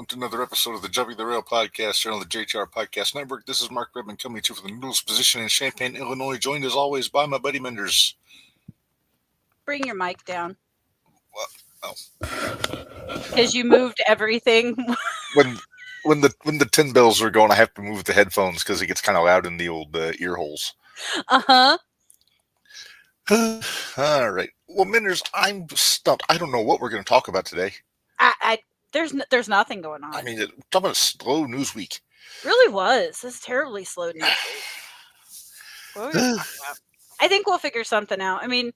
to another episode of the Jumping the Rail podcast here on the JTR Podcast Network. This is Mark Redmond coming to you from the newest position in Champaign, Illinois, joined as always by my buddy Minderz. Bring your mic down. What? Oh. Because you moved everything. When the 10 bells are going, I have to move the headphones because it gets kind of loud in the old ear holes. Uh-huh. All right. Well, Minderz, I'm stumped. I don't know what we're going to talk about today. There's nothing going on. I mean, talking about a slow news week. Really was. This terribly slow news week. What are we gonna talk about? I think we'll figure something out. I mean,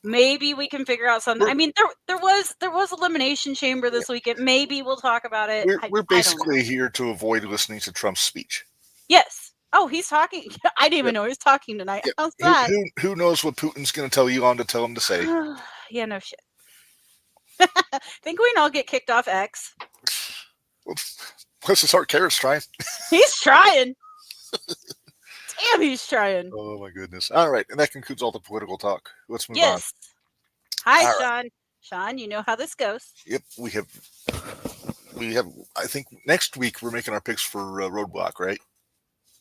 maybe we can figure out something. I mean, there was Elimination Chamber this weekend. Maybe we'll talk about it. We're basically here to avoid listening to Trump's speech. Yes. Oh, he's talking. I didn't even know he was talking tonight. Yeah. How's that? Who knows what Putin's going to tell Elon to tell him to say? Yeah, no shit. Think we can all get kicked off X? Well, bless his heart, Carrot's trying. He's trying. Damn, he's trying. Oh my goodness! All right, and that concludes all the political talk. Let's move on. Yes. Hi, All Sean. right. Sean, you know how this goes. Yep, we have. I think next week we're making our picks for Roadblock, right?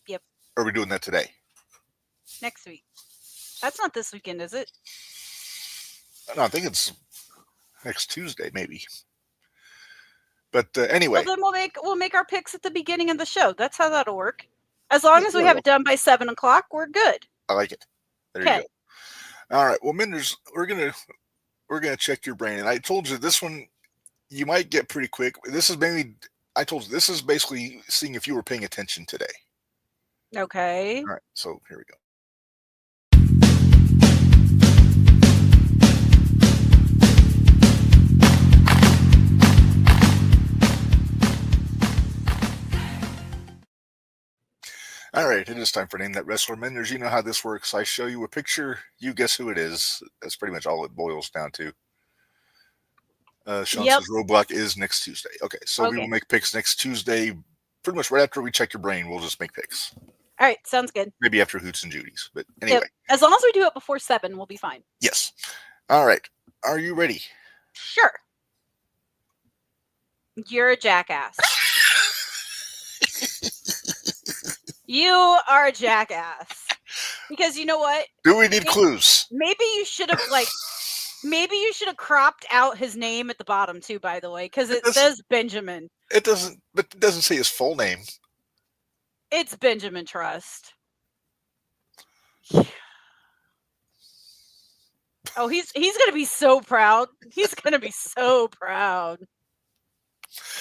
Yep. Or are we doing that today? Next week. That's not this weekend, is it? No, I think it's next Tuesday, maybe. But anyway, Well, then we'll make our picks at the beginning of the show. That's how that'll work. As long as we have it done by 7 o'clock, we're good. I like it. There you go. All right. Well, Minderz, we're gonna check your brain, and I told you this one you might get pretty quick. This is this is basically seeing if you were paying attention today. Okay. All right. So here we go. All right, it is time for Name That Wrestler. Minderz, you know how this works. I show you a picture, you guess who it is. That's pretty much all it boils down to. Sean says Roadblock is next Tuesday. Okay, so we will make picks next Tuesday. Pretty much right after we check your brain, we'll just make picks. All right, sounds good. Maybe after Hoots and Judy's, but anyway. Yep. As long as we do it before 7, we'll be fine. Yes. All right. Are you ready? Sure. You're a jackass. You are a jackass. Because you know what? Do we need clues? Maybe you should have cropped out his name at the bottom too, by the way, because it says Benjamin. It doesn't say his full name. It's Benjamin Trust. Oh, he's gonna be so proud. He's gonna be so proud.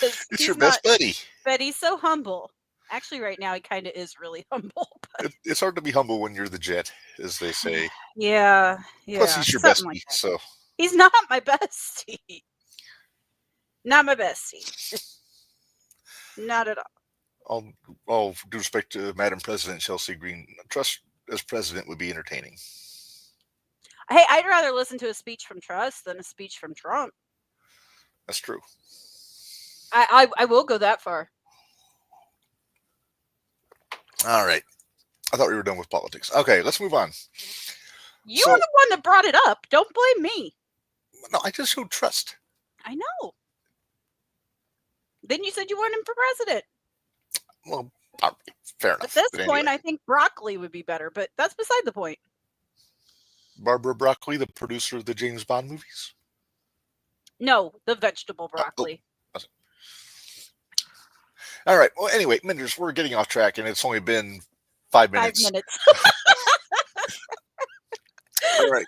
It's your best buddy. But he's so humble. Actually, right now, he kind of is really humble. It's hard to be humble when you're the Jet, as they say. Yeah. Plus, he's your bestie, so. He's not my bestie. Not my bestie. Not at all. All due respect to Madam President Chelsea Green, Trust as president would be entertaining. Hey, I'd rather listen to a speech from Trust than a speech from Trump. That's true. I will go that far. All right. I thought we were done with politics. Okay, let's move on. You were the one that brought it up. Don't blame me. No, I just showed Trust. I know. Then you said you want him for president. Well, fair enough. At this point, I think broccoli would be better, but that's beside the point. Barbara Broccoli, the producer of the James Bond movies? No, the vegetable broccoli. All right. Well, anyway, Minderz, we're getting off track, and it's only been 5 minutes. 5 minutes. All right.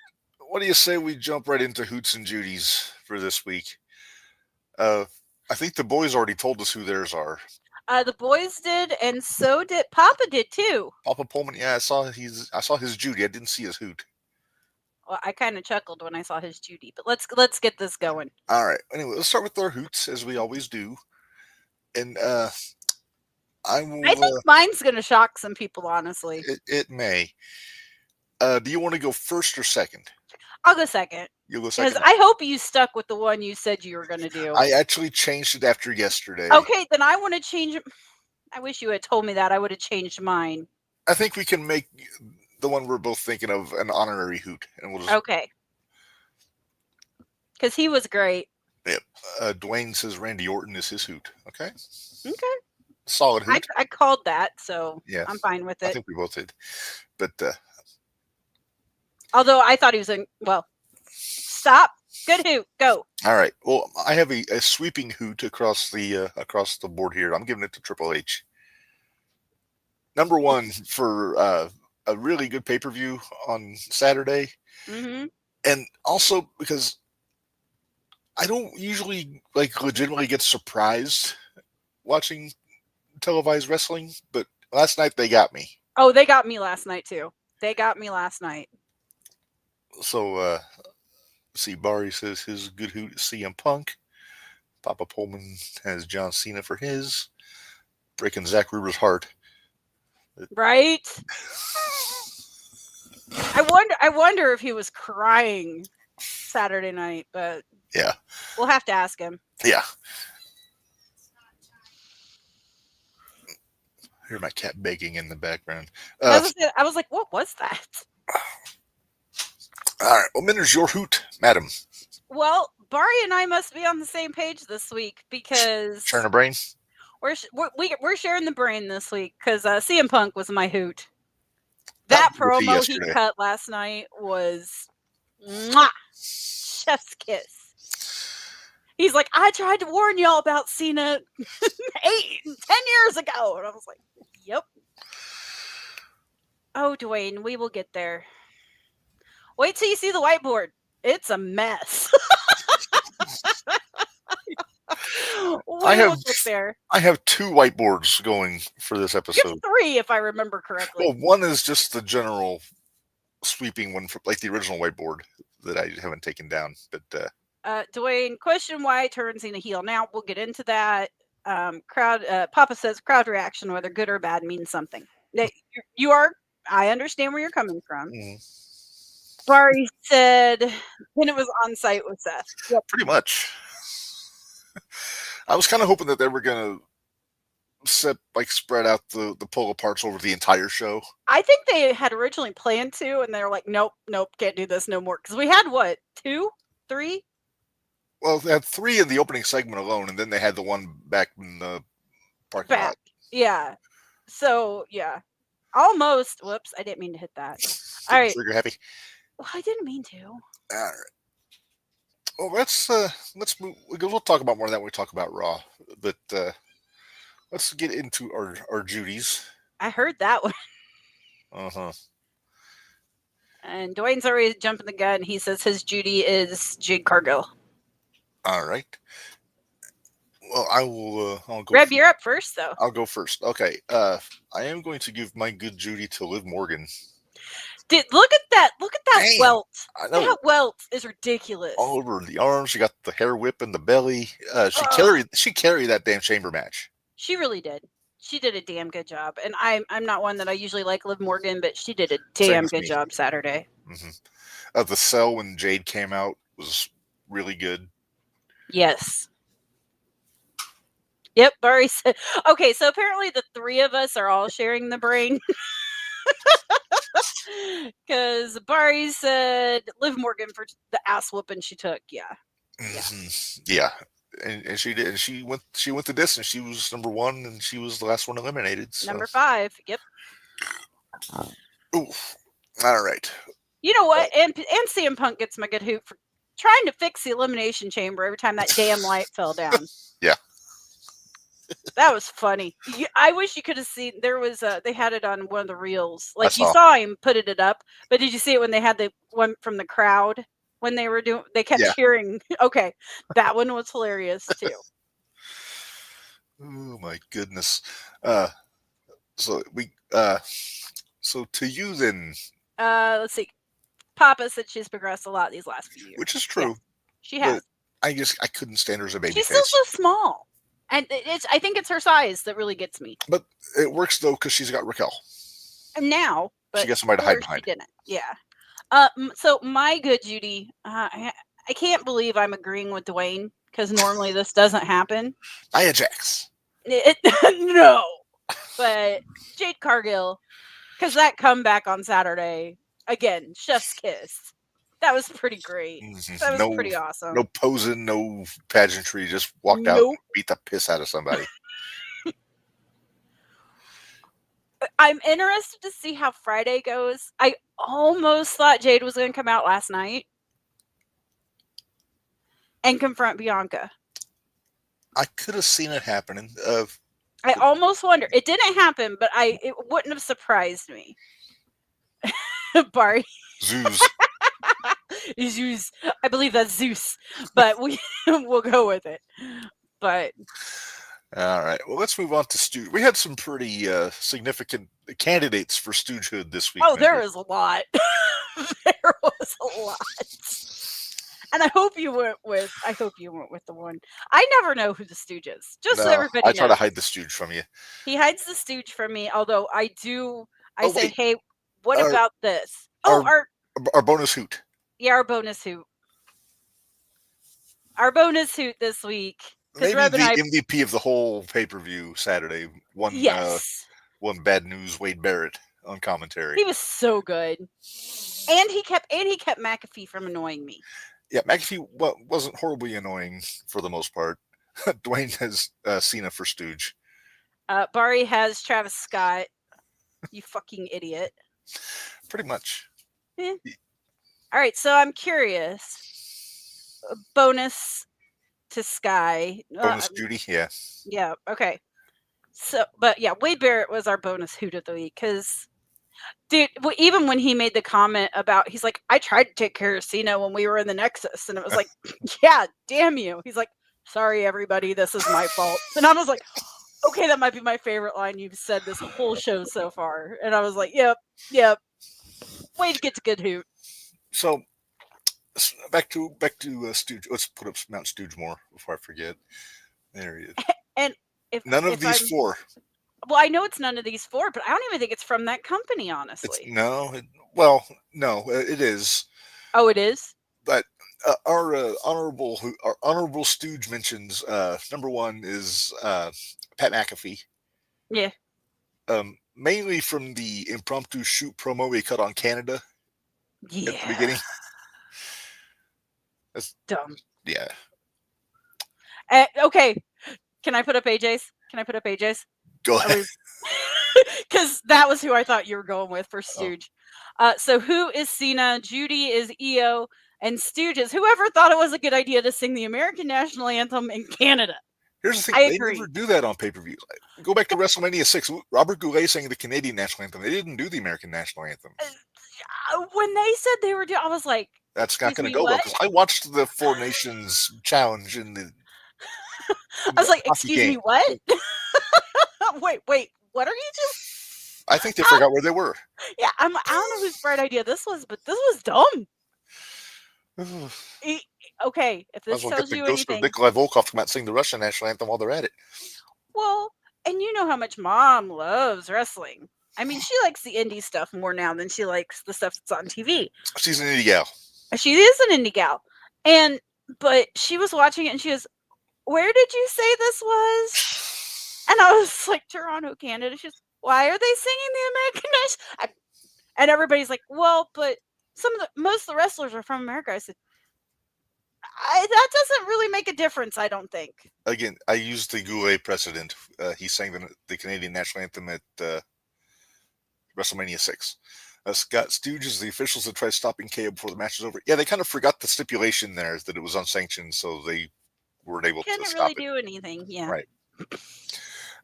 What do you say we jump right into Hoots and Judy's for this week? I think the boys already told us who theirs are. The boys did, and so did Papa did too. Papa Pullman, yeah, I saw his Judy. I didn't see his Hoot. Well, I kind of chuckled when I saw his Judy, but let's get this going. All right. Anyway, let's start with our Hoots as we always do. And I think mine's going to shock some people, honestly. It may. Do you want to go first or second? I'll go second. You'll go second. Because I hope you stuck with the one you said you were going to do. I actually changed it after yesterday. Okay, then I want to change it. I wish you had told me that. I would have changed mine. I think we can make the one we're both thinking of an honorary Hoot. And we'll just... Okay. Because he was great. Yep. Dwayne says Randy Orton is his hoot. Okay. Okay. Solid hoot. I called that, so Yeah. I'm fine with I it. think we both did. But although I thought he was stop. Good hoot. Go. All right. Well, I have a sweeping hoot across the board here. I'm giving it to Triple H. Number one for a really good pay-per-view on Saturday. Mm-hmm. And also because I don't usually legitimately get surprised watching televised wrestling, but last night they got me. Oh, they got me last night too. They got me last night. So see, Barry says his good hoot is CM Punk. Papa Pullman has John Cena for his. Breaking Zach Ruber's heart. Right? I wonder if he was crying Saturday night, but yeah, we'll have to ask him. Yeah. I hear my cat begging in the background. I was like, what was that? All right. Well, Minderz, your hoot, madam. Well, Barry and I must be on the same page this week because Sharing a brain. We're sharing the brain this week because CM Punk was my hoot. That promo he cut last night was mwah, chef's kiss. He's like, I tried to warn y'all about Cena 10 years ago. And I was like, yep. Oh, Dwayne, we will get there. Wait till you see the whiteboard. It's a mess. I have two whiteboards going for this episode. You have three, if I remember correctly. Well, one is just the general sweeping one, for, like the original whiteboard that I haven't taken down. But Dwayne, question why turn Cena heel. Now we'll get into that. Papa says crowd reaction, whether good or bad, means something. You are. I understand where you're coming from. Barry said when it was on site with Seth. Yep. Pretty much. I was kind of hoping that they were going to spread out the pull aparts over the entire show. I think they had originally planned to, and they were like, nope, can't do this no more. Because we had what, 2, 3? Well, they had 3 in the opening segment alone, and then they had the one back in the parking lot. Yeah. So, yeah. Almost. Whoops, I didn't mean to hit that. All right. Trigger happy. Well, I didn't mean to. All right. Well, let's move. We'll talk about more of that when we talk about Raw. But let's get into our Judies. I heard that one. Uh-huh. And Dwayne's already jumping the gun. He says his Judy is Jade Cargill. All right. Well, I will. I'll go. Reb, you're up first, though. I'll go first. Okay. I am going to give my good Judy to Liv Morgan. Dude, look at that! Look at that welt. I know. That welt is ridiculous. All over the arms. She got the hair whip in the belly. She carried that damn chamber match. She really did. She did a damn good job. And I'm not one that I usually like Liv Morgan, but she did a damn good job Saturday. Mm-hmm. The cell when Jade came out was really good. Yes. Yep, Barry said. Okay, so apparently the 3 of us are all sharing the brain. Because Barry said Liv Morgan for the ass whooping she took. Yeah. Yeah. And she did. She went the distance. She was number 1, and she was the last one eliminated. So. Number 5. Yep. Oof. All right. You know what? And CM Punk gets my good hoot for trying to fix the Elimination Chamber every time that damn light fell down. Yeah. That was funny. I wish you could have seen. There was they had it on one of the reels. Like you saw. saw him put it up, but did you see it when they had the one from the crowd when they were doing? They kept cheering. Okay, that one was hilarious too. Oh my goodness. So to you then. Let's see. Papa said she's progressed a lot these last few years, which is true. Yes, she has. I couldn't stand her as a baby She's face. still so small. And I think it's her size that really gets me. But it works though because she's got Raquel. And now, but she got somebody to hide behind. She didn't. Yeah. So my good Judy, I can't believe I'm agreeing with Dwayne because normally this doesn't happen. Nia Jax. No, but Jade Cargill, because that comeback on Saturday again, chef's kiss. That was pretty great. That was No, pretty awesome. no posing, no pageantry. Just walked out and beat the piss out of somebody. I'm interested to see how Friday goes. I almost thought Jade was going to come out last night and confront Bianca. I could have seen it happening. I almost wonder. It didn't happen, but it wouldn't have surprised me. Barry. Zeus. Zeus. I believe that's Zeus, but we'll go with it. But all right. Well, let's move on to Stooge. We had some pretty significant candidates for Stoogehood this week. Oh, there was a lot. There was a lot. And I hope you went with the one. I never know who the Stooge is. Just so everybody knows. I try to hide the Stooge from you. He hides the Stooge from me, although I say, hey, what about this? Our bonus hoot. Yeah, our bonus hoot. Our bonus hoot this week. Maybe the MVP of the whole pay-per-view Saturday. One bad news, Wade Barrett on commentary. He was so good. And he kept McAfee from annoying me. Yeah, McAfee wasn't horribly annoying for the most part. Dwayne has Cena for Stooge. Barry has Travis Scott. You fucking idiot. Pretty much. Yeah. All right, so I'm curious. Bonus to Sky. Bonus Judy, yeah. Yeah, okay. So, but yeah, Wade Barrett was our bonus hoot of the week because, dude, even when he made the comment about, he's like, I tried to take care of Cena when we were in the Nexus, and it was like, yeah, damn you. He's like, sorry, everybody, this is my fault. And I was like, okay, that might be my favorite line you've said this whole show so far. And I was like, yep. Wade gets a good hoot. So, back to Stooge. Let's put up Mount Stooge more before I forget. There he is. And none of these four. Well, I know it's none of these four, but I don't even think it's from that company, honestly. No, it is. Oh, it is? But our honorable Stooge mentions, number one is Pat McAfee. Yeah. Mainly from the impromptu shoot promo we cut on Canada. Yeah. At the beginning. That's dumb. Yeah. Okay. Can I put up AJ's? Go ahead. Because that was who I thought you were going with for Stooge. So who is Cena? Judy is EO. And Stooge is whoever thought it was a good idea to sing the American national anthem in Canada. Here's the thing. They never do that on pay-per-views. Go back to WrestleMania 6. Robert Goulet sang the Canadian national anthem. They didn't do the American national anthem. When they said they were doing, I was like, that's not going to go well because I watched the Four Nations challenge in the. I was like, excuse me, what? wait, what are you doing? I think they forgot where they were. Yeah, I don't know whose bright idea this was, but this was dumb. Okay, if this tells you anything, Nikolai Volkov to come out and sing the Russian national anthem while they're at it. Well, and you know how much Mom loves wrestling. I mean, she likes the indie stuff more now than she likes the stuff that's on TV. She's an indie gal. She is an indie gal, but she was watching it and she was, "Where did you say this was?" And I was like, "Toronto, Canada." She's, "Why are they singing the American national?" And everybody's like, "Well, but most of the wrestlers are from America." I said, that doesn't really make a difference, I don't think. Again, I used the Goulet precedent. He sang the Canadian national anthem at WrestleMania 6. Scott Stooge is the officials that tried stopping KO before the match was over. Yeah, they kind of forgot the stipulation there that it was unsanctioned, so they weren't able to stop it. Couldn't really do anything, yeah. Right.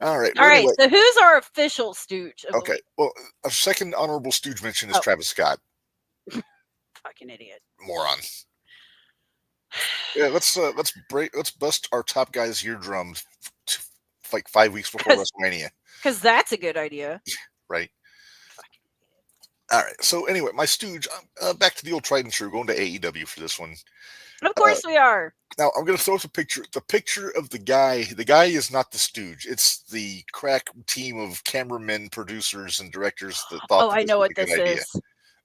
All right. All right, so who's our official Stooge? Okay, well, a second honorable Stooge mention is Travis Scott. Fucking idiot. Moron. Yeah, let's bust our top guy's eardrums like 5 weeks before WrestleMania. Because that's a good idea. Right. All right. So anyway, my Stooge, back to the old tried and true, going to AEW for this one. Of course we are. Now I'm going to throw up a picture. The picture of the guy. The guy is not the Stooge. It's the crack team of cameramen, producers, and directors that thought. Oh, I know what this is.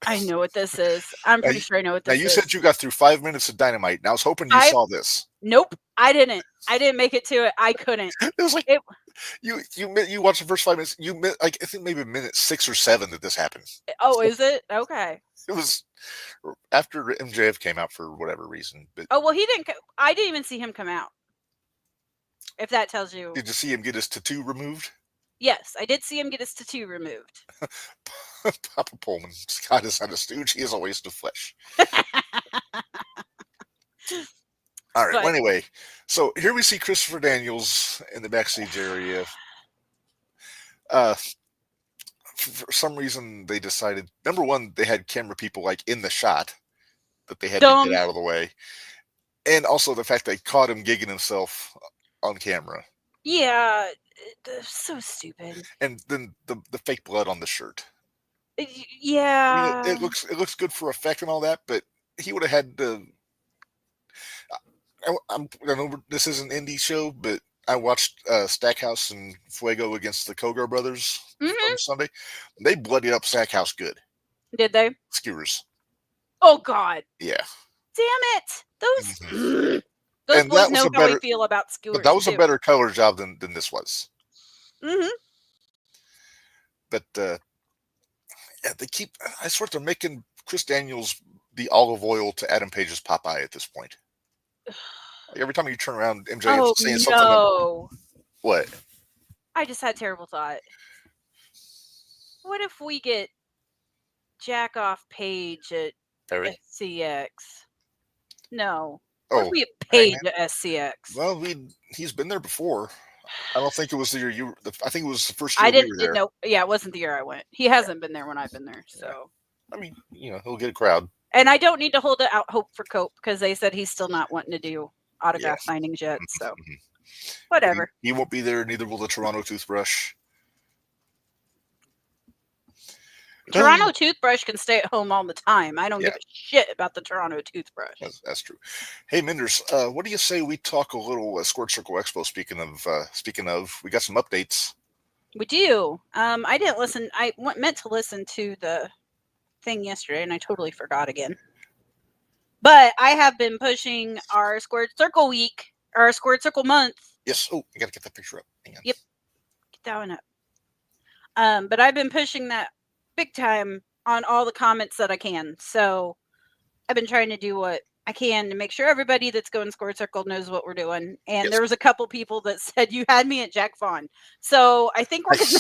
I know what this is. I'm pretty sure I know what this is. Now you said you got through 5 minutes of Dynamite, and I was hoping you saw this. Nope, I didn't. I didn't make it to it. I couldn't. It was like You watch the first 5 minutes. I think maybe minute 6 or 7 that this happened. Oh, is it? Okay. It was after MJF came out for whatever reason. But well, he didn't. I didn't even see him come out. If that tells you. Did you see him get his tattoo removed? Yes, I did see him get his tattoo removed. Papa Pullman, God is not a stooge. He is a waste of flesh. All right. Well, anyway, so here we see Christopher Daniels in the backstage area. For some reason, they decided, number one, they had camera people in the shot that they had to get out of the way. And also the fact they caught him gigging himself on camera. Yeah, so stupid. And then the fake blood on the shirt. Yeah. I mean, it looks good for effect and all that, but he would have had to. I know this is an indie show, but I watched Stackhouse and Fuego against the Kogar brothers on Sunday. They bloodied up Stackhouse good. Did they? Skewers. Oh, God. Yeah. Damn it. Those boys know how we feel about skewers. But that was a better color job than this was. Mm-hmm. But yeah, I swear they're making Chris Daniels the olive oil to Adam Page's Popeye at this point. Every time you turn around, MJ is saying something. No. What? I just had a terrible thought. What if we get Jack off Page at SCX? No. What if we get Page at SCX? Well, he's been there before. I don't think it was the year I think it was the first year we were there. No, yeah, it wasn't the year I went. He hasn't been there when I've been there, so. I mean, he'll get a crowd. And I don't need to hold out hope for Cope because they said he's still not wanting to do autograph signings yet, so. Whatever. He won't be there, neither will the Toronto Toothbrush. Toronto Toothbrush can stay at home all the time. I don't give a shit about the Toronto Toothbrush. That's true. Hey, Minderz, what do you say we talk a little Squirt Circle Expo? Speaking of, we got some updates. We do. I didn't listen. I meant to listen to the thing yesterday, and I totally forgot again. But I have been pushing our Squirt Circle week, our Squirt Circle month. Yes. Oh, I gotta get that picture up. Hang on. Yep. Get that one up. But I've been pushing that big time on all the comments that I can. So I've been trying to do what I can to make sure everybody that's going Squirt Circle knows what we're doing. And there was a couple people that said you had me at Jack Vaughn. So I think we're gonna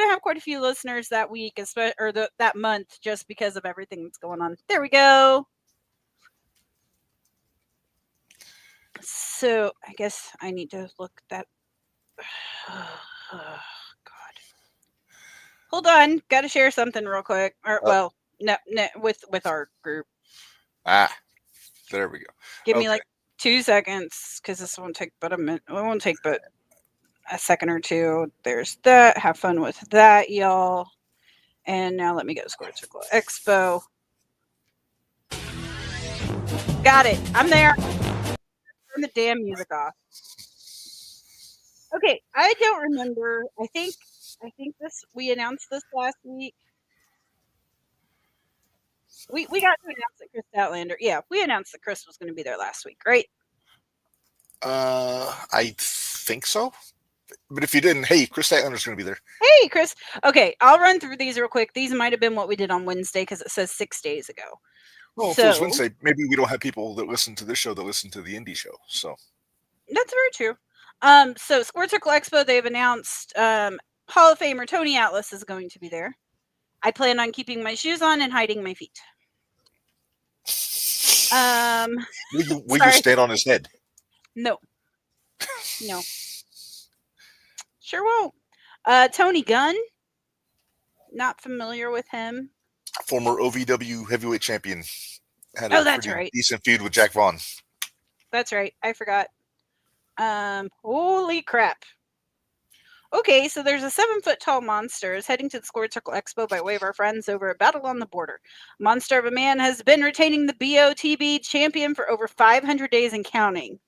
have quite a few listeners that week, that month, just because of everything that's going on. There we go. So I guess I need to look that. Hold on, got to share something real quick. Well, no, with our group. There we go. Give me like 2 seconds because this won't take but a minute. It won't take but a second or two. There's that. Have fun with that, y'all. And now let me go to Squirt Circle Expo. Got it. I'm there. Turn the damn music off. Okay, I don't remember. I think we announced this last week. We got to announce that Chris Statlander. Yeah, we announced that Chris was going to be there last week, right? I think so. But if you didn't, hey, Chris Statlander's going to be there. Hey, Chris. Okay, I'll run through these real quick. These might have been what we did on Wednesday because it says 6 days ago. Well, if it was Wednesday, maybe we don't have people that listen to this show that listen to the indie show. So that's very true. So Squirt Circle Expo, they've announced Hall of Famer Tony Atlas is going to be there. I plan on keeping my shoes on and hiding my feet. Will you stand on his head? No. No. Sure won't. Tony Gunn. Not familiar with him. Former OVW heavyweight champion. Had that's right. Decent feud with Jack Vaughn. That's right. I forgot. Holy crap. Okay, so there's a 7-foot-tall monster is heading to the Squirt Circle Expo by way of our friends over at Battle on the Border. Monster of a man has been retaining the BOTB champion for over 500 days and counting.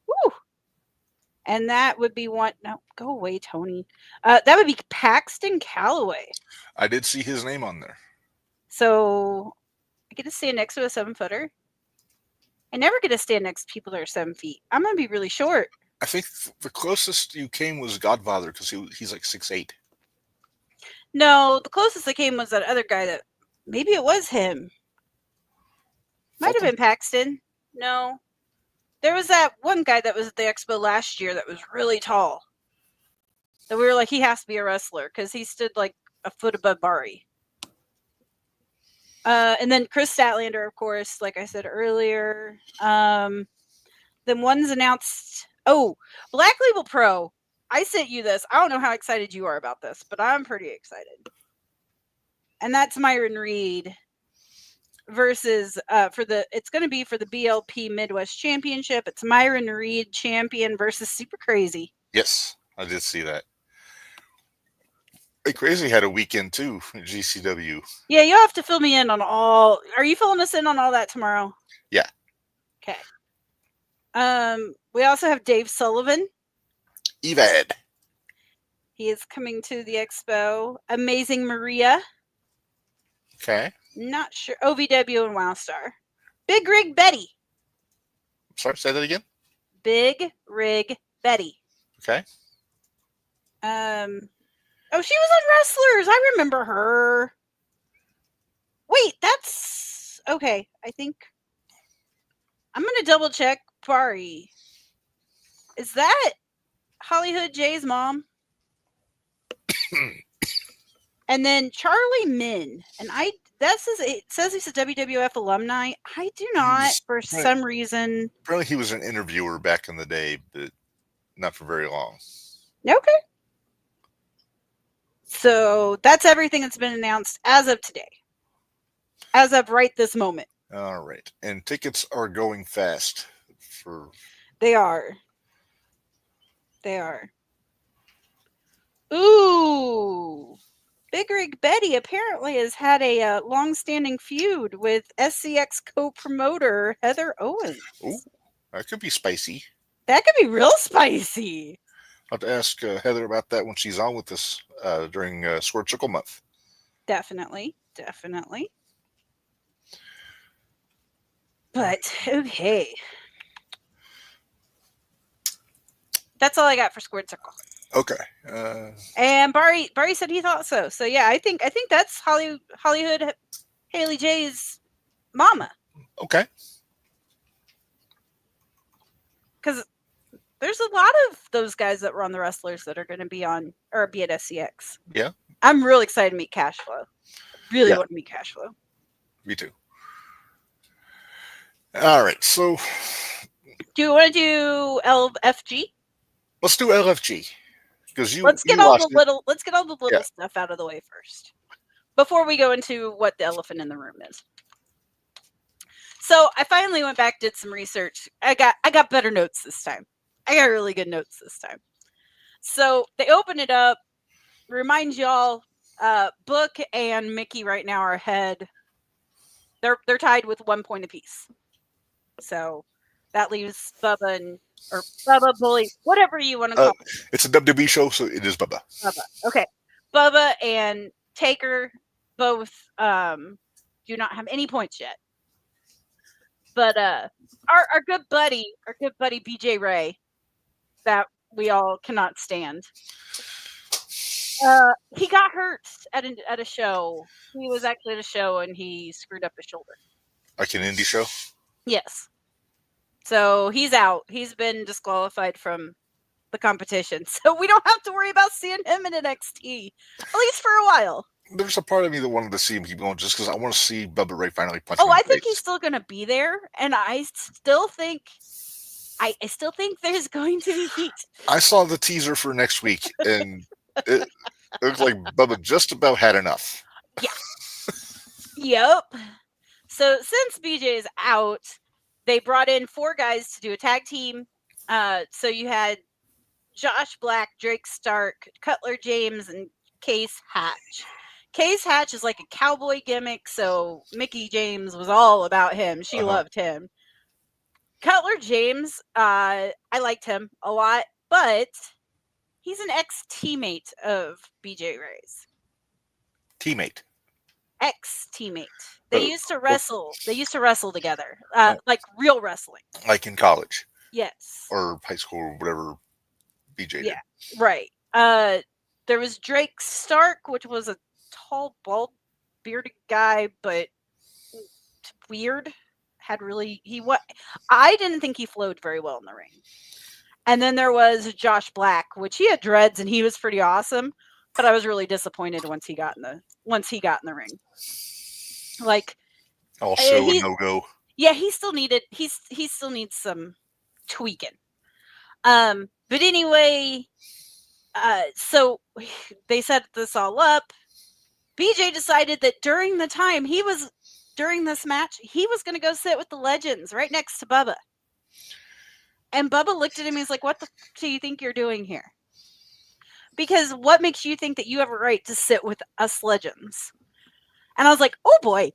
Woo! And that would be one. No, go away, Tony. That would be Paxton Calloway. I did see his name on there. So I get to stand next to a 7-footer. I never get to stand next to people that are 7 feet. I'm gonna be really short. I think the closest you came was Godfather because he's like 6'8". No, the closest I came was that other guy that maybe it was him. Might have been Paxton. No. There was that one guy that was at the expo last year that was really tall. That we were like, he has to be a wrestler because he stood like a foot above Bari. And then Chris Statlander, of course, like I said earlier. Then one's announced. Oh, Black Label Pro. I sent you this. I don't know how excited you are about this, but I'm pretty excited. And that's Myron Reed versus it's going to be for the BLP Midwest Championship. It's Myron Reed champion versus Super Crazy. Yes, I did see that. Hey, Crazy had a weekend too in GCW. Yeah, you'll have to fill me in on all. Are you filling us in on all that tomorrow? Yeah. Okay. We also have Dave Sullivan. Evad. He is coming to the expo. Amazing Maria. Okay. Not sure. OVW and WowStar. Big Rig Betty. Sorry, say that again. Big Rig Betty. Okay. Oh, she was on Wrestlers. I remember her. Wait, that's okay. I think I'm gonna double check. Bari. Is that Hollywood Jay's mom? And then Charlie Min, and it says he's a WWF alumni. I do not, for some reason. Apparently, he was an interviewer back in the day, but not for very long. Okay. So that's everything that's been announced as of today. As of right this moment. All right. And tickets are going fast. They are. Ooh. Big Rig Betty apparently has had a long-standing feud with SCX co-promoter Heather Owens. Ooh, that could be spicy. That could be real spicy. I'll have to ask Heather about that when she's on with us during Square Circle Month. Definitely. But, okay. That's all I got for Squared Circle. Okay. And Bari said he thought so. So yeah, I think that's Hollywood Haley J's mama. Okay. Because there's a lot of those guys that were on the Wrestlers that are going to be on or be at SCX. Yeah. I'm really excited to meet Cashflow. Really want to meet Cashflow. Me too. All right. So, do you want to do LFG? Let's do LFG. Let's get all the little stuff out of the way first before we go into what the elephant in the room is. So I finally went back, did some research. I got better notes this time. I got really good notes this time. So they open it up. Remind y'all, Book and Mickey right now are ahead. They're tied with 1 point apiece. So that leaves Bubba or Bubba Bully, whatever you want to call it. It's a WWE show, so it is Bubba. Okay. Bubba and Taker both do not have any points yet. But our good buddy BJ Ray, that we all cannot stand. He got hurt at a show. He was actually at a show and he screwed up his shoulder. Like an indie show? Yes. So he's out. He's been disqualified from the competition. So we don't have to worry about seeing him in NXT, at least for a while. There's a part of me that wanted to see him keep going just because I want to see Bubba Ray finally punch. Oh, I think he's still going to be there, and I still think there's going to be heat. I saw the teaser for next week, and it looks like Bubba just about had enough. Yeah. Yep. So since BJ is out, they brought in 4 guys to do a tag team. So you had Josh Black, Drake Stark, Cutler James, and Case Hatch. Case Hatch is like a cowboy gimmick, so Mickey James was all about him. She loved him. Cutler James, I liked him a lot, but he's an ex-teammate of BJ Ray's. Teammate? ex-teammate. They used to wrestle. They used to wrestle together, Oh. like real wrestling. Like in college Yes. or high school or whatever BJ did. Right. There was Drake Stark, which was a tall, bald, bearded guy, but weird. I didn't think he flowed very well in the ring. And then there was Josh Black, which he had dreads and he was pretty awesome, but I was really disappointed once he got in the ring. Like, all show and no go. Yeah, he still needs some tweaking. But anyway, so they set this all up. BJ decided that during this match, he was going to go sit with the legends right next to Bubba. And Bubba looked at him and he's like, what the f- do you think you're doing here? Because what makes you think that you have a right to sit with us legends? And I was like, oh boy.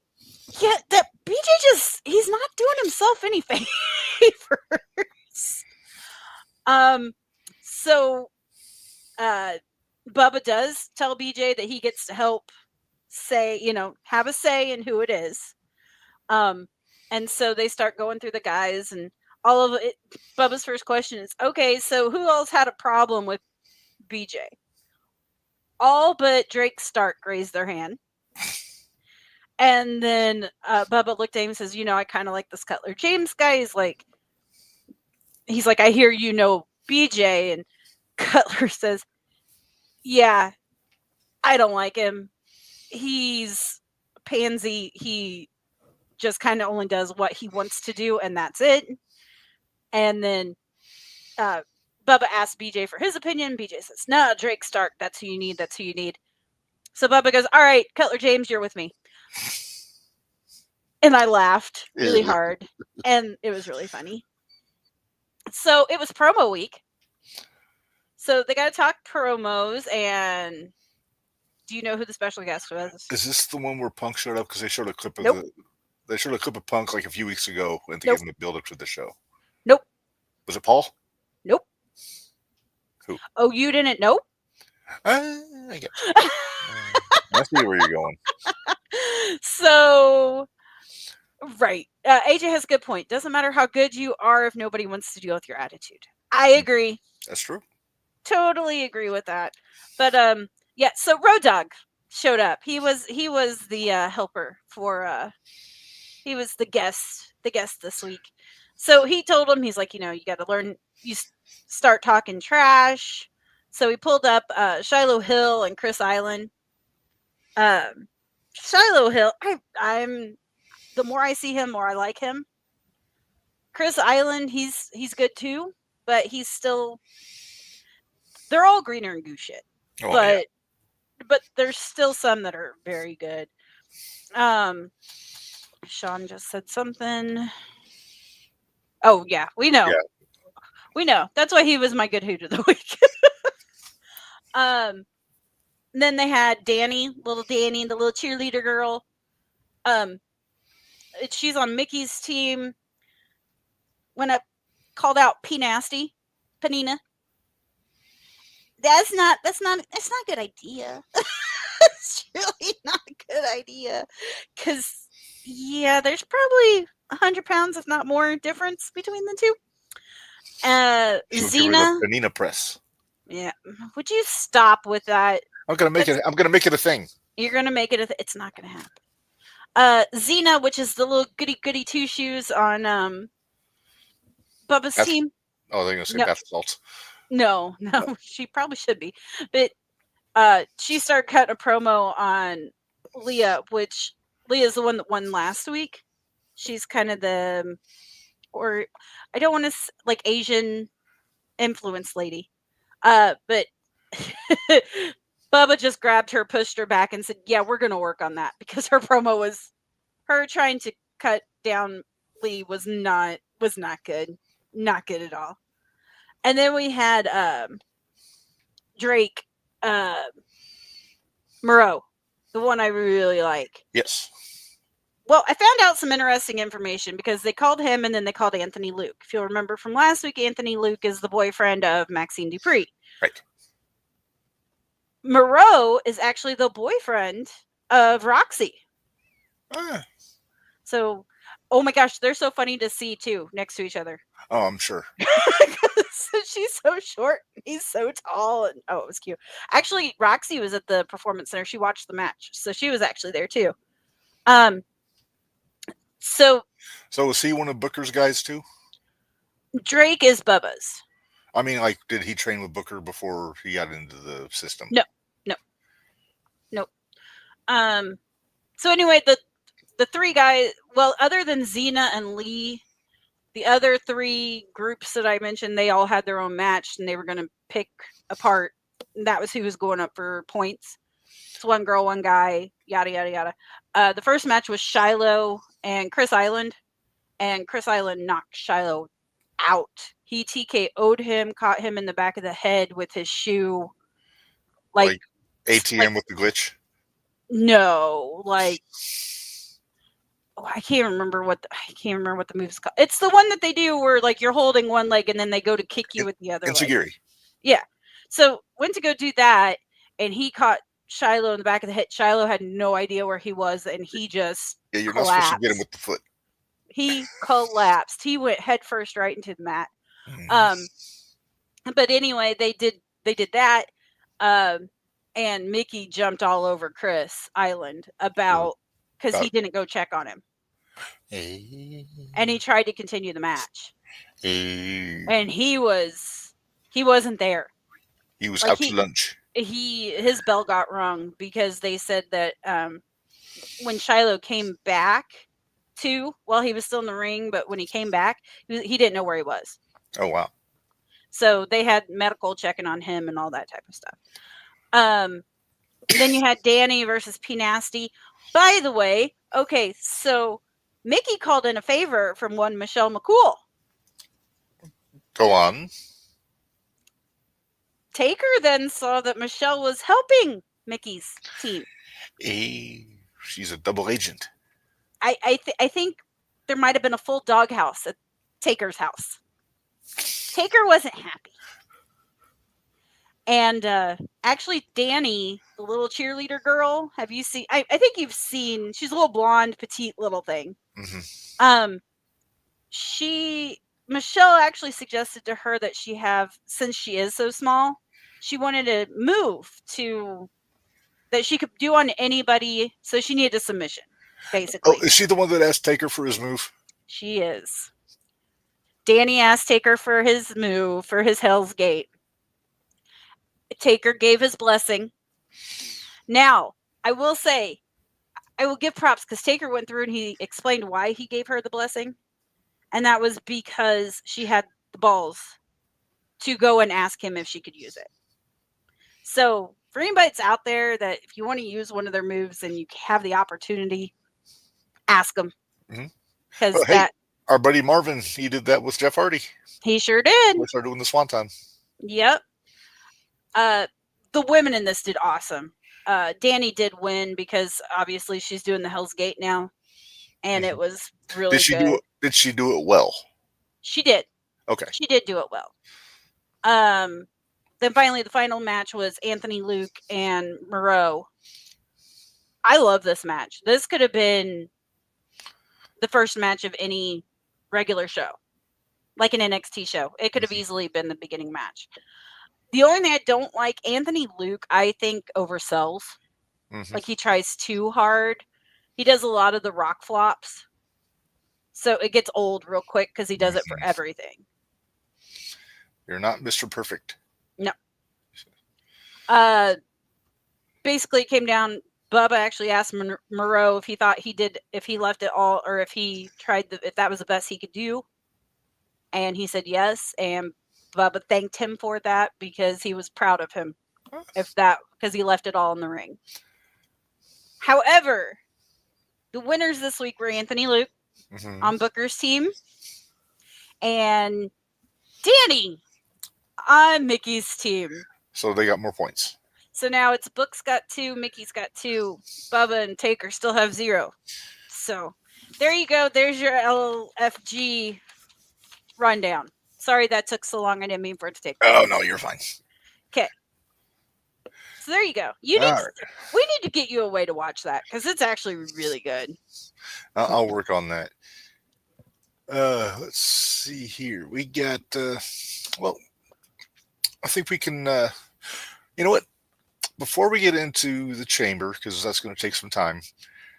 Yeah, that BJ he's not doing himself any favors. So Bubba does tell BJ that he gets to help have a say in who it is. And so they start going through the guys and all of it. Bubba's first question is, okay, so who else had a problem with BJ? All but Drake Stark raised their hand. And then Bubba looked at him and says, I kind of like this Cutler James guy. He's like, I hear you know BJ. And Cutler says, yeah, I don't like him. He's a pansy. He just kind of only does what he wants to do, and that's it. And then Bubba asks BJ for his opinion. BJ says, no, Drake Stark, that's who you need. That's who you need. So Bubba goes, all right, Cutler James, you're with me. And I laughed really hard, and it was really funny. So it was promo week. So they got to talk promos, and do you know who the special guest was? Is this the one where Punk showed up? Because they showed a clip of Nope. They showed a clip of Punk like a few weeks ago and to give him a build up to the show. Nope. Was it Paul? Nope. Who? Oh, you didn't know? I get you. I see where you're going. So, right. AJ has a good point. Doesn't matter how good you are if nobody wants to deal with your attitude. I agree. That's true. Totally agree with that. But yeah. So Road Dogg showed up. He was the helper for. He was the guest this week. So he told him, he's like, you got to learn. You start talking trash. So he pulled up Shiloh Hill and Chris Island. Shiloh Hill, I'm the more I see him, more I like him. Chris Island, he's good too, but he's still. They're all greener and goose shit, but there's still some that are very good. Sean just said something. Oh yeah, we know. Yeah. We know. That's why he was my good hoot of the week. Then they had Danny, the little cheerleader girl. She's on Mickey's team. When I called out Panina. That's not a good idea. It's really not a good idea. Because, yeah, there's probably 100 pounds, if not more, difference between the two. Xena. Panina press. Yeah. Would you stop with that? I'm gonna make it a thing. You're gonna make it it's not gonna happen. Xena, which is the little goody two shoes on Bubba's team. Oh, they're gonna say Beth Salt. No, she probably should be. But she started cutting a promo on Leah, which Leah's the one that won last week. She's kind of or I don't want to like Asian influence lady. But Bubba just grabbed her, pushed her back, and said, yeah, we're going to work on that, because her promo was her trying to cut down Lee was not good. Not good at all. And then we had Drake Moreau, the one I really like. Yes. Well, I found out some interesting information because they called him and then they called Anthony Luke. If you'll remember from last week, Anthony Luke is the boyfriend of Maxine Dupree. Right. Moreau is actually the boyfriend of Roxy. So, oh my gosh, they're so funny to see too, next to each other. Oh, I'm sure. She's so short, he's so tall, and oh, it was cute. Actually, Roxy was at the Performance Center. She watched the match, so she was actually there too. So was he one of Booker's guys too? Drake is Bubba's. I mean, like, did he train with Booker before he got into the system? No. So anyway, the three guys, well, other than Xena and Lee, the other three groups that I mentioned, they all had their own match, and they were going to pick apart. And that was who was going up for points. It's one girl, one guy, yada, yada, yada. The first match was Shiloh and Chris Island, and Chris Island knocked Shiloh out. He TKO'd him, caught him in the back of the head with his shoe. Like ATM with the glitch? No, like I can't remember what the move's called. It's the one that they do where like you're holding one leg and then they go to kick you with the other leg. Yeah. So went to go do that, and he caught Shiloh in the back of the head. Shiloh had no idea where he was, and he just you're collapsed. Not supposed to get him with the foot. He collapsed. He went head first right into the mat. But anyway, they did that. And Mickey jumped all over Chris Island because he didn't go check on him. And he tried to continue the match. And he wasn't there. He was out to lunch. His bell got rung because they said that when Shiloh came back while he was still in the ring, but when he came back, he didn't know where he was. Oh, wow. So they had medical checking on him and all that type of stuff. Then you had Danny versus P Nasty. By the way, okay, so Mickey called in a favor from one Michelle McCool. Go on. Taker then saw that Michelle was helping Mickey's team. She's a double agent. I think there might have been a full doghouse at Taker's house. Taker wasn't happy. And actually, Danny, the little cheerleader girl, have you seen? I think you've seen. She's a little blonde, petite little thing. Mm-hmm. Michelle actually suggested to her that since she is so small, she wanted to move that she could do on anybody. So she needed a submission, basically. Oh, is she the one that asked Taker for his move? She is. Danny asked Taker for his move, for his Hell's Gate. Taker gave his blessing. Now, I will say, I will give props because Taker went through and he explained why he gave her the blessing. And that was because she had the balls to go and ask him if she could use it. So, for anybody that's out there that if you want to use one of their moves and you have the opportunity, ask them. Because our buddy Marvin, he did that with Jeff Hardy. He sure did. We started doing the Swanton. Yep. The women in this did awesome. Danny did win because obviously she's doing the Hell's Gate now, and it was really good. Did she do it well? She did. Okay. She did do it well. Then finally, the final match was Anthony Luke and Moreau. I love this match. This could have been the first match of any regular show, like an NXT show. It could have easily been the beginning match. The only thing I don't like, Anthony Luke, I think oversells. Like he tries too hard. He does a lot of the rock flops. So it gets old real quick because he does it for everything. You're not Mr. Perfect. No. Basically it came down, Bubba actually asked Moreau if he thought if he left it all, or if he tried if that was the best he could do. And he said yes, and Bubba thanked him for that because he was proud of him because he left it all in the ring. However, the winners this week were Anthony Luke on Booker's team and Danny on Mickey's team. So they got more points. So now it's Book's got 2, Mickey's got 2, Bubba and Taker still have 0. So there you go. There's your LFG rundown. Sorry that took so long. I didn't mean for it to take. Oh, no, you're fine. Okay. So there you go. We need to get you a way to watch that because it's actually really good. I'll work on that. Let's see here. We got well, I think we can. You know what? Before we get into the chamber, because that's going to take some time,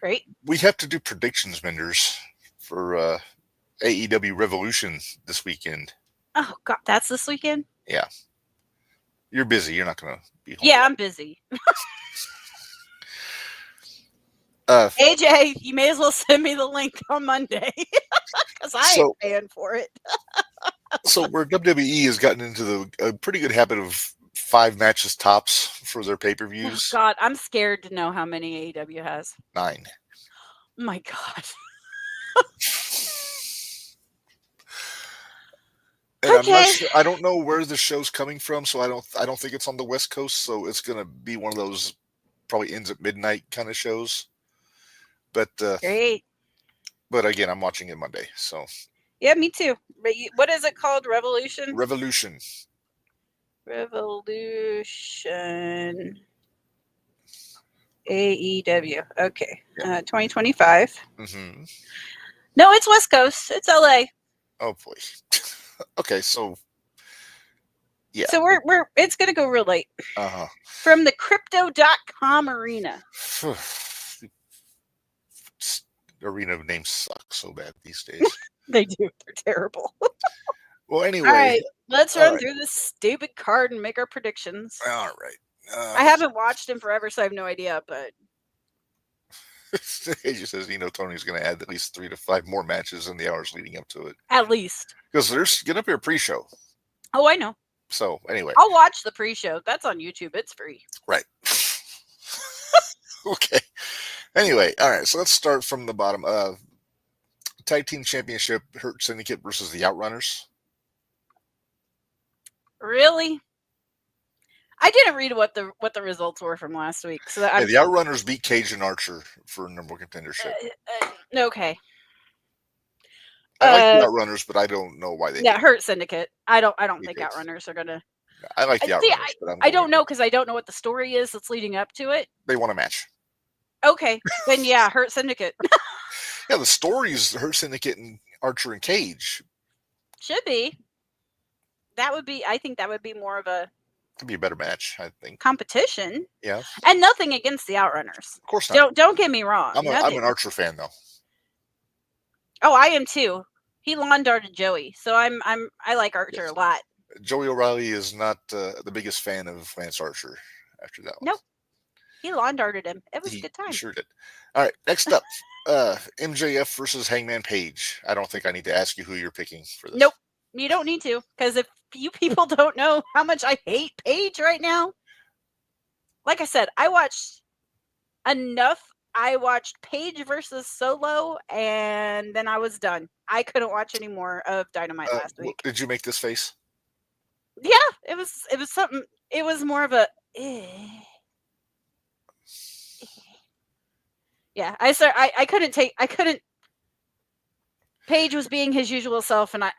right? We have to do predictions, Minderz, for AEW Revolution this weekend. Oh God, that's this weekend? Yeah. You're busy. You're not going to be home. Yeah, I'm busy. AJ, you may as well send me the link on Monday because I ain't paying for it. So where WWE has gotten into a pretty good habit of 5 matches tops for their pay-per-views. Oh God, I'm scared to know how many AEW has. 9. Oh my God. And okay. I don't know where the show's coming from, so I don't think it's on the West Coast, so it's gonna be one of those probably ends at midnight kind of shows. But great. But again, I'm watching it Monday, so yeah, me too. But what is it called? Revolution. Revolution. AEW. Okay. 2025. Mm-hmm. No, it's West Coast. It's LA. Oh boy. Okay, so yeah. So we're it's gonna go real late. From the Crypto.com arena. Arena names suck so bad these days. They do. They're terrible. Well, anyway. All right, let's run through this stupid card and make our predictions. All right. I haven't watched him forever, so I have no idea, but AJ says, Tony's going to add at least 3 to 5 more matches in the hours leading up to it. At least. Because there's going to be a pre-show. Oh, I know. So, anyway. I'll watch the pre-show. That's on YouTube. It's free. Right. Okay. Anyway, all right. So let's start from the bottom. Tag Team Championship, Hurt Syndicate versus the Outrunners. Really? I didn't read what the results were from last week. So the Outrunners beat Cage and Archer for number one contendership. Okay. I like the Outrunners, but I don't know why they. Yeah, Hurt Syndicate. I don't think Outrunners are gonna. I like the Outrunners, but I don't know because I don't know what the story is that's leading up to it. They want a match. Okay, then yeah, Hurt Syndicate. Yeah, the story is Hurt Syndicate and Archer and Cage. Should be. I think that would be more of a. Could be a better match, I think. Competition. Yeah. And nothing against the Outrunners. Of course not. Don't get me wrong. I'm an Archer fan though. Oh, I am too. He lawn darted Joey, so I like Archer a lot. Joey O'Reilly is not the biggest fan of Lance Archer after that one. Nope. He lawn darted him. It was a good time. He sure did. All right, next up, MJF versus Hangman Page. I don't think I need to ask you who you're picking for this. Nope. You don't need to, because if you people don't know how much I hate Paige right now, like I said, I watched enough. I watched Paige versus Solo, and then I was done. I couldn't watch any more of Dynamite last week. Did you make this face? Yeah, it was something. It was more of a. Yeah, I couldn't. Paige was being his usual self, and I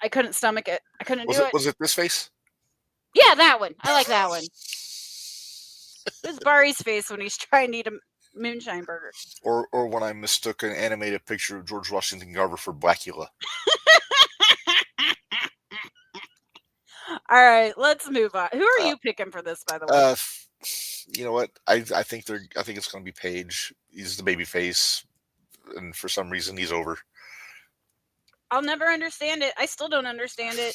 couldn't stomach it. I couldn't do it. Was it this face? Yeah, that one. I like that one. It was Barry's face when he's trying to eat a moonshine burger. Or when I mistook an animated picture of George Washington Carver for Blackula. All right, let's move on. Who are you picking for this, by the way? You know what? I think it's going to be Paige. He's the baby face, and for some reason he's over. I'll never understand it. I still don't understand it.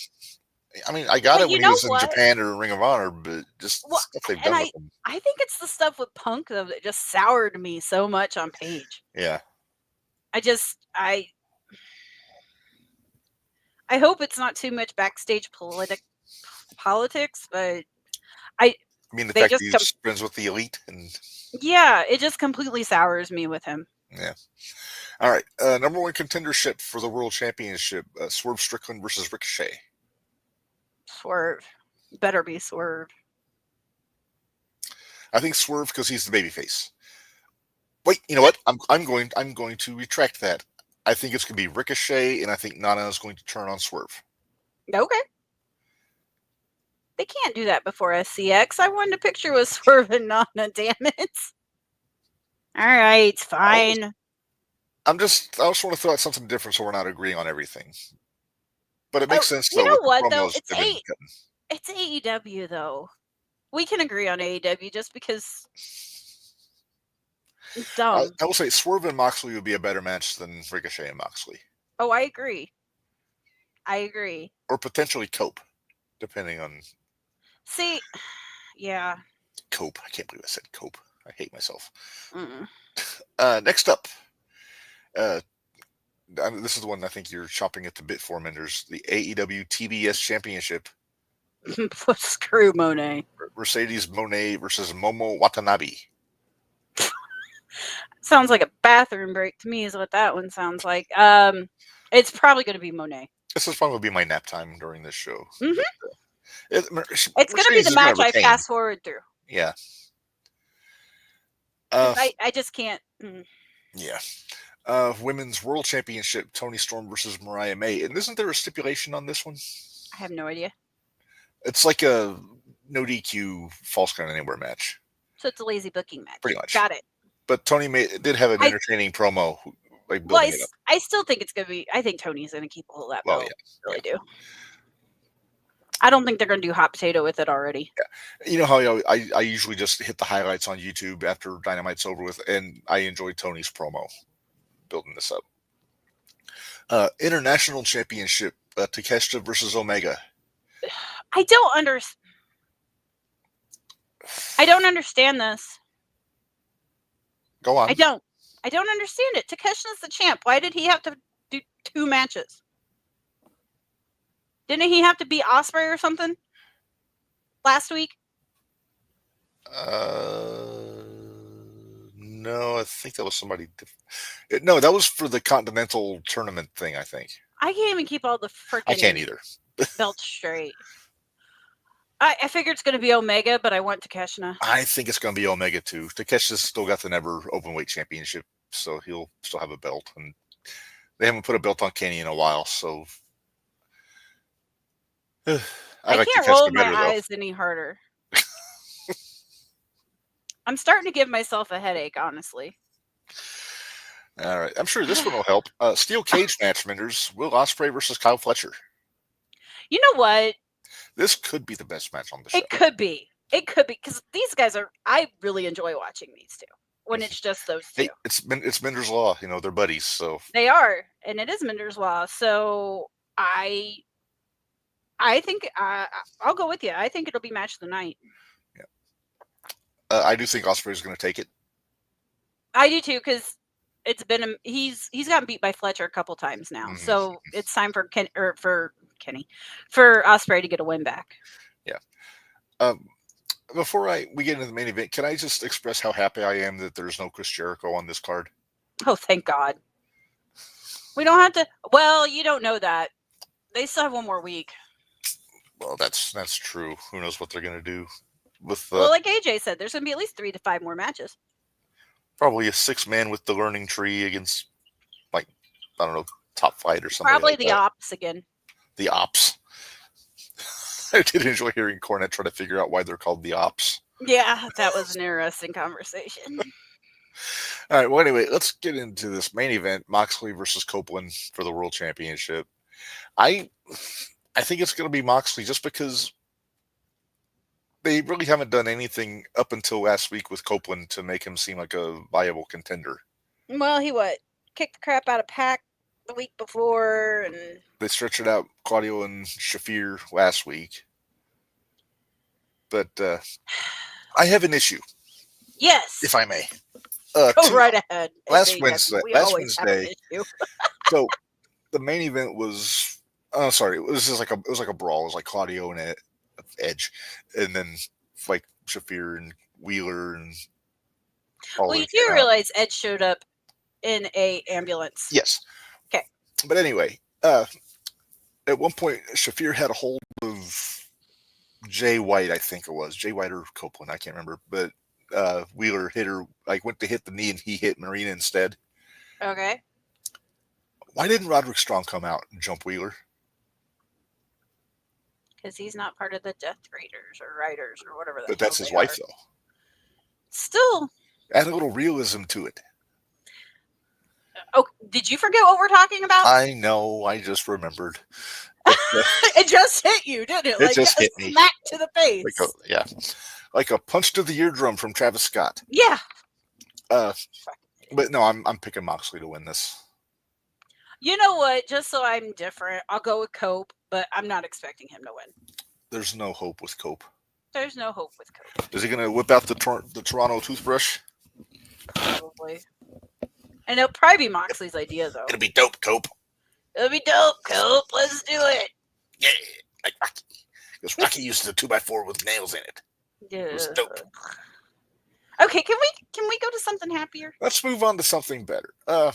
I mean, I got it when he was in Japan or Ring of Honor, but just the stuff they've done with him. I think it's the stuff with Punk, though, that just soured me so much on Paige. Yeah. I hope it's not too much backstage politics, but I mean, the fact that he's friends with the Elite. Yeah, it just completely sours me with him. Yeah. All right. Number one contendership for the World Championship, Swerve Strickland versus Ricochet. Swerve. Better be Swerve. I think Swerve because he's the babyface. Wait, you know what? I'm going to retract that. I think it's going to be Ricochet, and I think Nana is going to turn on Swerve. Okay. They can't do that before SCX. I wanted a picture with Swerve and Nana, damn it. All right, fine. I just want to throw out something different so we're not agreeing on everything. But it makes sense, You though, know with the what, though? promos they've been cutting. It's AEW, though. We can agree on AEW just because it's dumb. I will say Swerve and Moxley would be a better match than Ricochet and Moxley. Oh, I agree. Or potentially Cope, depending on... See, yeah. Cope. I can't believe I said Cope. I hate myself. Mm-mm. Next up, this is the one I think you're chopping at the bit for, Minderz. The AEW TBS Championship. Screw Monet. Mercedes Monet versus Momo Watanabe. Sounds like a bathroom break to me is what that one sounds like. It's probably going to be Monet. This is probably be my nap time during this show. Mm-hmm. It's going to be the match I fast forward through. Yeah. I just can't. Yeah. Women's World Championship, Toni Storm versus Mariah May. And isn't there a stipulation on this one? I have no idea. It's like a no DQ false count anywhere match. So it's a lazy booking match. Pretty much. Got it. But Toni did have an entertaining promo. Like building it up. I still think it's going to be... I think Tony's going to keep hold of that belt. I really do. I don't think they're going to do hot potato with it already. Yeah. You know how I usually just hit the highlights on YouTube after Dynamite's over with, and I enjoy Tony's promo building this up. International Championship, Takeshita versus Omega. I don't understand this. Go on. I don't understand it. Takeshita's the champ. Why did he have to do 2 matches? Didn't he have to beat Ospreay or something last week? No, I think that was somebody different. No, that was for the Continental Tournament thing, I think. I can't even keep all the freaking... I can't either. belts straight. I figure it's going to be Omega, but I want Takeshita. I think it's going to be Omega too. Takeshita's still got the Never Openweight Championship, so he'll still have a belt. And they haven't put a belt on Kenny in a while, so I can't roll my eyes any harder. I'm starting to give myself a headache, honestly. All right. I'm sure this one will help. Steel cage match, Minderz. Will Ospreay versus Kyle Fletcher. You know what? This could be the best match on the show. It could be. Because these guys are... I really enjoy watching these two. When it's just those two. Hey, it's Minderz Law. You know, they're buddies, so... They are. And it is Minderz Law. So, I think... I'll go with you. I think it'll be match of the night. Yeah. I do think Ospreay's going to take it. I do too, because it's been... He's gotten beat by Fletcher a couple times now. Mm-hmm. So, it's time for Ospreay to get a win back. Yeah. Before we get into the main event, can I just express how happy I am that there's no Chris Jericho on this card? Oh, thank God. We don't have to... Well, you don't know that. They still have one more week. Well, that's true. Who knows what they're going to do with... well, like AJ said, there's going to be at least 3 to 5 more matches. Probably a 6-man with the learning tree against, like, I don't know, Top Flight or something. Probably like the that. Ops again. The Ops. I did enjoy hearing Cornette try to figure out why they're called the Ops. Yeah, that was an interesting conversation. All right, well, anyway, let's get into this main event, Moxley versus Copeland for the World Championship. I think it's going to be Moxley just because they really haven't done anything up until last week with Copeland to make him seem like a viable contender. Well, he kicked the crap out of Pac the week before, and they stretched it out, Claudio and Shafir last week. But I have an issue. Yes. If I may. Go right ahead. Last Wednesday. So the main event was it was just like a brawl. It was like Claudio and Edge, and then like Shafir and Wheeler and all. Well, you do realize Edge showed up in a ambulance. Yes. Okay. But anyway, at one point Shafir had a hold of Jay White, I think it was. Jay White or Copeland, I can't remember. But Wheeler hit her, went to hit the knee and he hit Marina instead. Okay. Why didn't Roderick Strong come out and jump Wheeler? because he's not part of the Death Raiders or Riders or whatever the But hell that's his they wife, are. though. Still. Add a little realism to it. Oh, did you forget what we're talking about? I know. I just remembered. It just hit you, didn't it? It just hit me. Smack to the face. Like a punch to the eardrum from Travis Scott. Yeah. But no, I'm picking Moxley to win this. You know what? Just so I'm different, I'll go with Cope, but I'm not expecting him to win. There's no hope with Cope. There's no hope with Cope. Is he going to whip out the Toronto toothbrush? Probably. And it'll probably be Moxley's idea, though. It'll be dope, Cope. It'll be dope, Cope. Let's do it. Yeah, like Rocky. Because Rocky used the 2x4 with nails in it. Yeah. It was dope. Okay, can we go to something happier? Let's move on to something better. A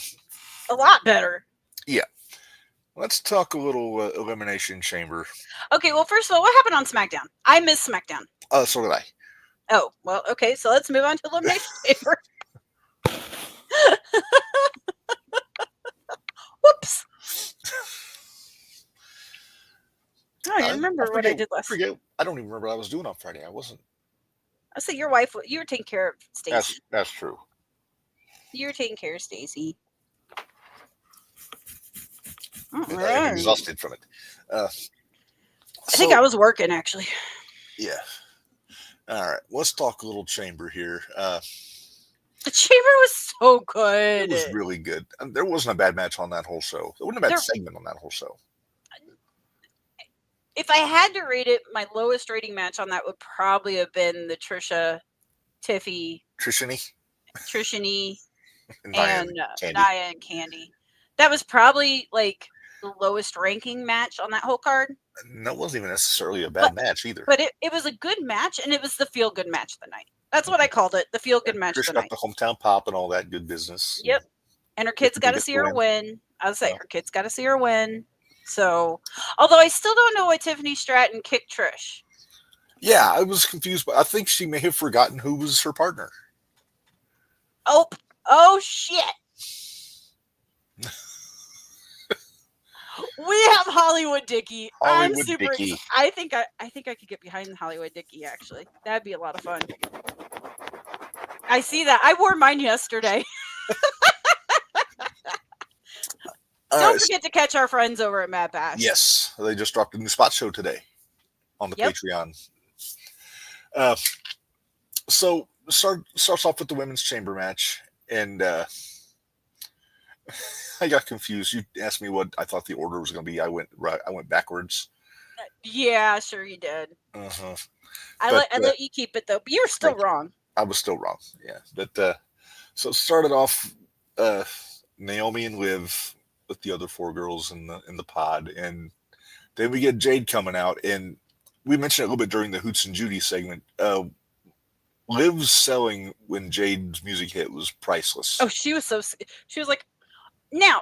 lot better. Yeah. Let's talk a little Elimination Chamber. Okay, well, first of all, what happened on SmackDown? I missed SmackDown. So did I. Oh, well, okay, so let's move on to Elimination Chamber. Whoops. I remember what I did last week. I don't even remember what I was doing on Friday. I say your wife, you were taking care of Stacy. That's true. You were taking care of Stacy. I'm exhausted from it. I think I was working, actually. Yeah. All right. Let's talk a little Chamber here. The Chamber was so good. It was really good. There wasn't a bad match on that whole show. There wasn't a bad segment on that whole show. If I had to rate it, my lowest rating match on that would probably have been the Trisha, Tiffy, Trishani, and Nia and Candy. That was probably like the lowest ranking match on that whole card. That wasn't even necessarily a bad match either. But it was a good match, and it was the feel good match of the night. That's what I called it, the feel good match of the night. Trish got the hometown pop and all that good business. Yep. And her kids got to see her win. I would say her kids got to see her win. So, although I still don't know why Tiffany Stratton kicked Trish. Yeah, I was confused, but I think she may have forgotten who was her partner. Oh shit. We have Hollywood Dickie. I'm super excited. I think I could get behind Hollywood Dickie, actually. That'd be a lot of fun. I see that. I wore mine yesterday. Don't forget to catch our friends over at Mad Bash. Yes, they just dropped a new spot show today on the Patreon. So starts off with the women's chamber match, and I got confused. You asked me what I thought the order was going to be. I went backwards. Yeah, sure you did. Uh-huh. I let you keep it though, but you were still wrong. I was still wrong. Yeah, but so it started off Naomi and Liv with the other four girls in the pod, and then we get Jade coming out, and we mentioned it a little bit during the Hoots and Judy segment. Liv's selling when Jade's music hit was priceless. Oh, she was like, now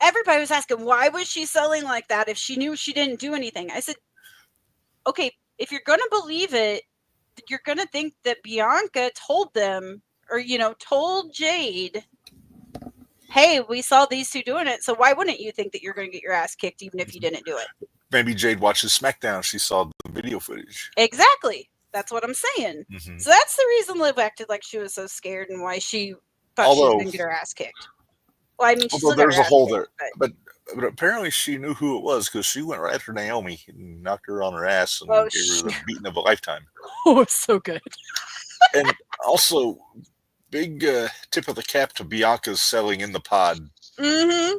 everybody was asking, why was she selling like that if she knew she didn't do anything? I said, okay, if you're going to believe it, you're going to think that Bianca told them, or, told Jade, hey, we saw these two doing it, so why wouldn't you think that you're going to get your ass kicked even if you didn't do it? Maybe Jade watches SmackDown. She saw the video footage. Exactly. That's what I'm saying. Mm-hmm. So that's the reason Liv acted like she was so scared and why she thought she was going to get her ass kicked. Well, I mean, she still got her ass hole kicked, there, but apparently she knew who it was because she went right after Naomi and knocked her on her ass and gave her the beating of a lifetime. Oh, it's so good. And also, big tip of the cap to Bianca's selling in the pod. Mm-hmm.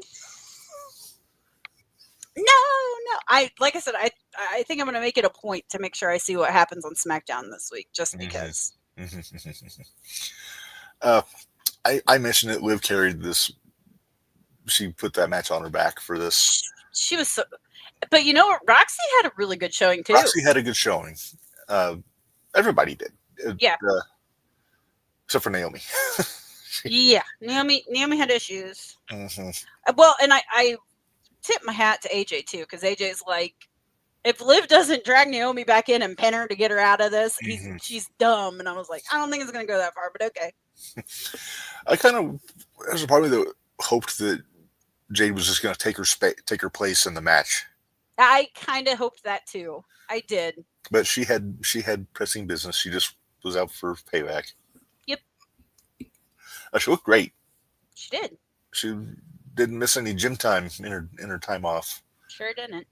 No. Like I said, I think I'm going to make it a point to make sure I see what happens on SmackDown this week, just because. I mentioned that Liv carried this. She put that match on her back for this. She was so, but you know what? Roxy had a really good showing too. Roxy had a good showing. Everybody did. Yeah. Except for Naomi. Yeah, Naomi had issues. Mm-hmm. Well, and I tip my hat to AJ too, because AJ's like, if Liv doesn't drag Naomi back in and pin her to get her out of this, she's dumb. And I was like, I don't think it's going to go that far, but okay. I kind of, there's a part of me that hoped that Jade was just going to take her place in the match. I kind of hoped that too. I did. But she had pressing business. She just was out for payback. Yep. She looked great. She did. She didn't miss any gym time in her time off. Sure didn't.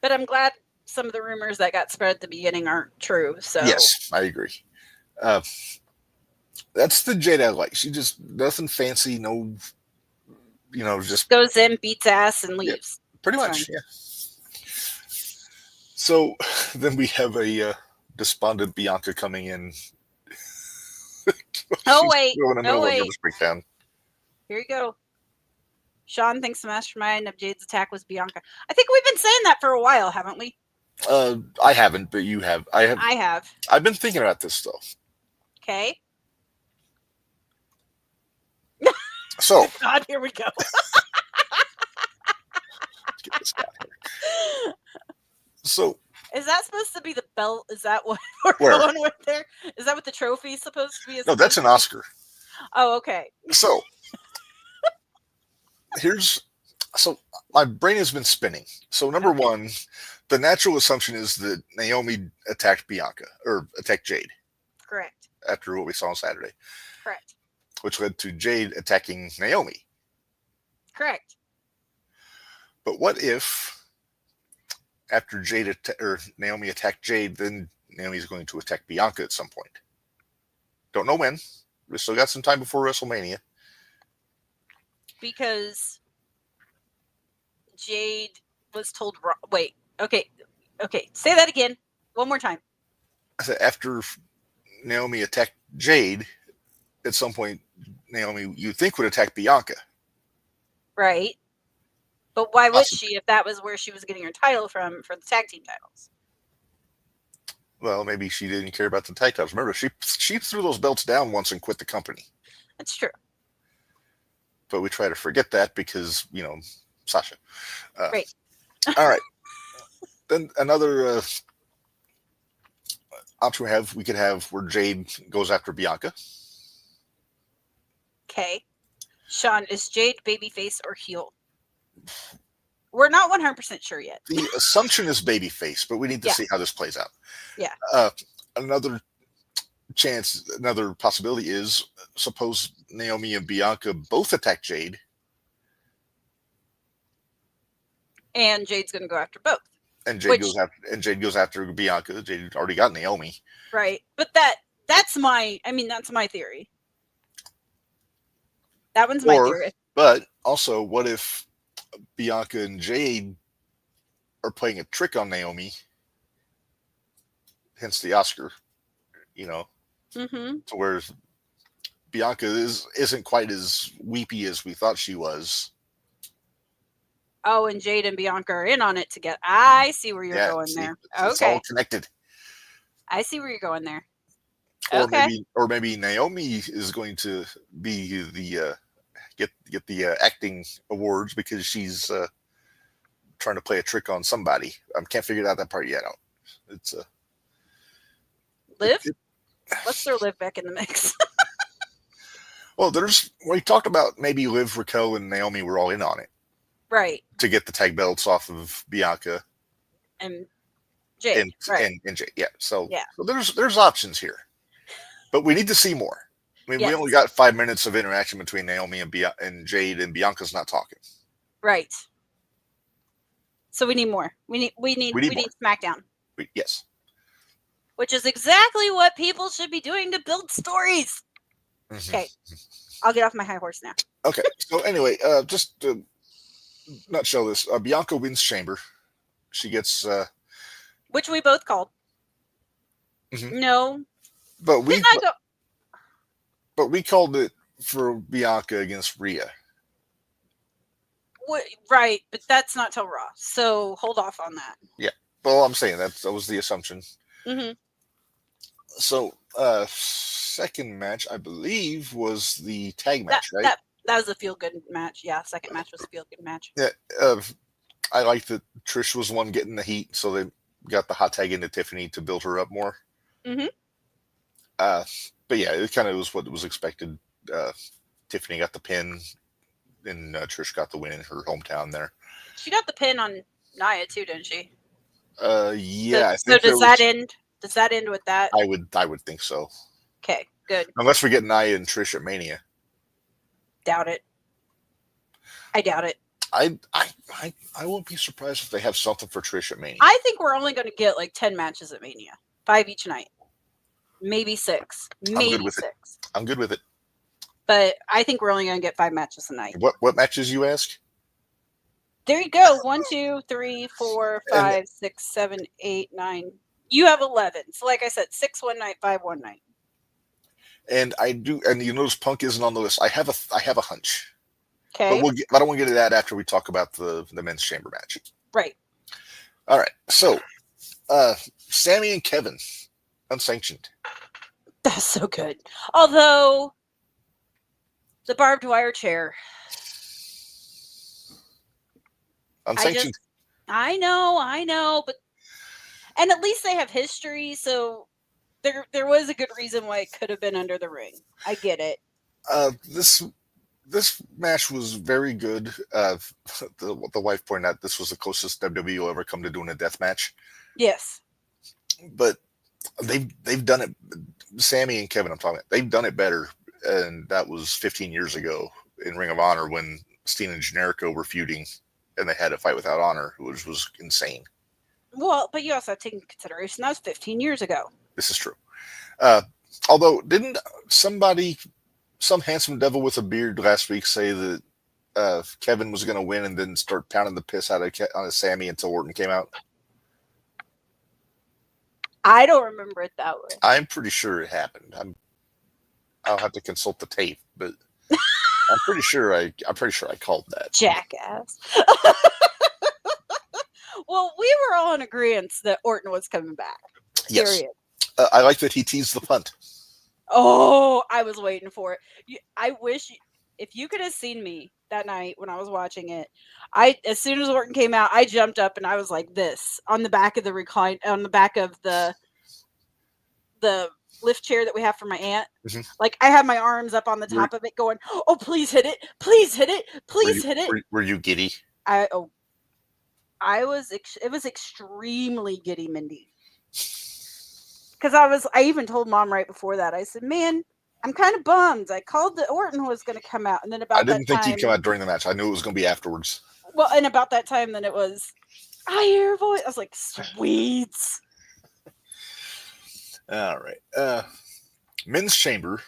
But I'm glad some of the rumors that got spread at the beginning aren't true. So yes, I agree. That's the Jade I like. She just nothing fancy, no, just goes in, beats ass, and leaves. Yeah, pretty much, yeah. So then we have a despondent Bianca coming in. Oh wait, breakdown. Here you go. Sean thinks the mastermind of Jade's attack was Bianca. I think we've been saying that for a while, haven't we? I haven't, but you have. I have. I've been thinking about this though. Okay. So. God, here we go. Let's get this guy here. So. Is that supposed to be the belt? Is that what we're going with there? Is that what the trophy is supposed to be? No, that's an Oscar. Oh, okay. So. So my brain has been spinning. So number one, the natural assumption is that Naomi attacked Bianca or attacked Jade. Correct. After what we saw on Saturday. Correct. Which led to Jade attacking Naomi. Correct. But what if after Naomi attacked Jade, then Naomi's going to attack Bianca at some point? Don't know when. We still got some time before WrestleMania. Because Jade was told wrong. Wait, okay. Say that again. One more time. I said after Naomi attacked Jade, at some point, Naomi, you think, would attack Bianca. Right. But why would she if that was where she was getting her title from for the tag team titles? Well, maybe she didn't care about the tag titles. Remember, she threw those belts down once and quit the company. That's true. But we try to forget that because, Sasha. Right. All right. Then another option we could have where Jade goes after Bianca. Okay. Sean, is Jade babyface or heel? We're not 100% sure yet. The assumption is babyface, but we need to see how this plays out. Yeah. Another possibility is suppose Naomi and Bianca both attack Jade. And Jade's going to go after both. And Jade goes after Bianca. Jade already got Naomi. Right. But that's my theory. That one's my theory. But also, what if Bianca and Jade are playing a trick on Naomi? Hence the Oscar, Mm-hmm. To where Bianca isn't quite as weepy as we thought she was. Oh, and Jade and Bianca are in on it together. I see where you're going there. It's all connected. I see where you're going there. Or maybe Naomi is going to be the get the acting awards because she's trying to play a trick on somebody. I can't figure out that part yet. It's Liv. Let's throw Liv back in the mix. Well, we talked about maybe Liv, Raquel, and Naomi were all in on it. Right. To get the tag belts off of Bianca. And Jade. And Jade, yeah. So there's options here. But we need to see more. I mean, we only got 5 minutes of interaction between Naomi and Jade, and Bianca's not talking. Right. So we need more. We need SmackDown. Yes. Which is exactly what people should be doing to build stories. Mm-hmm. Okay. I'll get off my high horse now. Okay. So anyway, just to nutshell this, Bianca wins Chamber. She gets... which we both called. Mm-hmm. No. But we called it for Bianca against Rhea. Right, but that's not till Raw. So hold off on that. Yeah. Well, I'm saying that was the assumption. Mm-hmm. So, second match, I believe, was the tag match, right? That was a feel-good match. Yeah, second match was a feel-good match. Yeah. I like that Trish was the one getting the heat, so they got the hot tag into Tiffany to build her up more. Mm-hmm. But yeah, it kind of was what was expected. Tiffany got the pin, and Trish got the win in her hometown there. She got the pin on Nia too, didn't she? Yeah, I So think there does that was. end? Does that end with that? I would think so. Okay, good. Unless we get Nia and Trish at Mania. Doubt it. I doubt it. I won't be surprised if they have something for Trish at Mania. I think we're only going to get like 10 matches at Mania, 5 each night, maybe 6, maybe 6. I'm good with it. But I think we're only going to get 5 matches a night. What matches you ask? There you go. 1, 2, 3, 4, 5, 6, 7, 8, 9. You have 11. So like I said, 6 one night, 5 one night. And I do, and you notice Punk isn't on the list. I have a hunch. Okay. But I don't want to get to that after we talk about the men's chamber match. Right. All right. So, Sammy and Kevin, unsanctioned. That's so good. Although the barbed wire chair. Unsanctioned. I know, but and at least they have history, so there was a good reason why it could have been under the ring. I get it. This match was very good. The wife pointed out this was the closest WWE will ever come to doing a death match. Yes. But they've done it. Sammy and Kevin, I'm talking about, they've done it better, and that was 15 years ago in Ring of Honor when Steen and Generico were feuding, and they had a fight without honor, which was insane. Well, but you also have to take into consideration that was 15 years ago. This is true. Although, didn't some handsome devil with a beard last week say that Kevin was going to win and then start pounding the piss out of Sammy until Orton came out? I don't remember it that way. I'm pretty sure it happened. I'll have to consult the tape, but I'm pretty sure I called that. Jackass. Well, we were all in agreement that Orton was coming back. Yes. Period. I like that he teased the punt. Oh, I was waiting for it. I wish if you could have seen me that night when I was watching it. As soon as Orton came out, I jumped up and I was like this on the back of the lift chair that we have for my aunt. Mm-hmm. Like I have my arms up on the top of it going, "Oh, please hit it. Please hit it. Please hit it." Were you giddy? It was extremely giddy, Mindy. Because I even told Mom right before that, I said, man, I'm kind of bummed. I called that Orton was going to come out. And then I didn't think he'd come out during the match. I knew it was going to be afterwards. Well, and about that time, then it was, I hear a voice. I was like, sweet. All right. Men's chamber.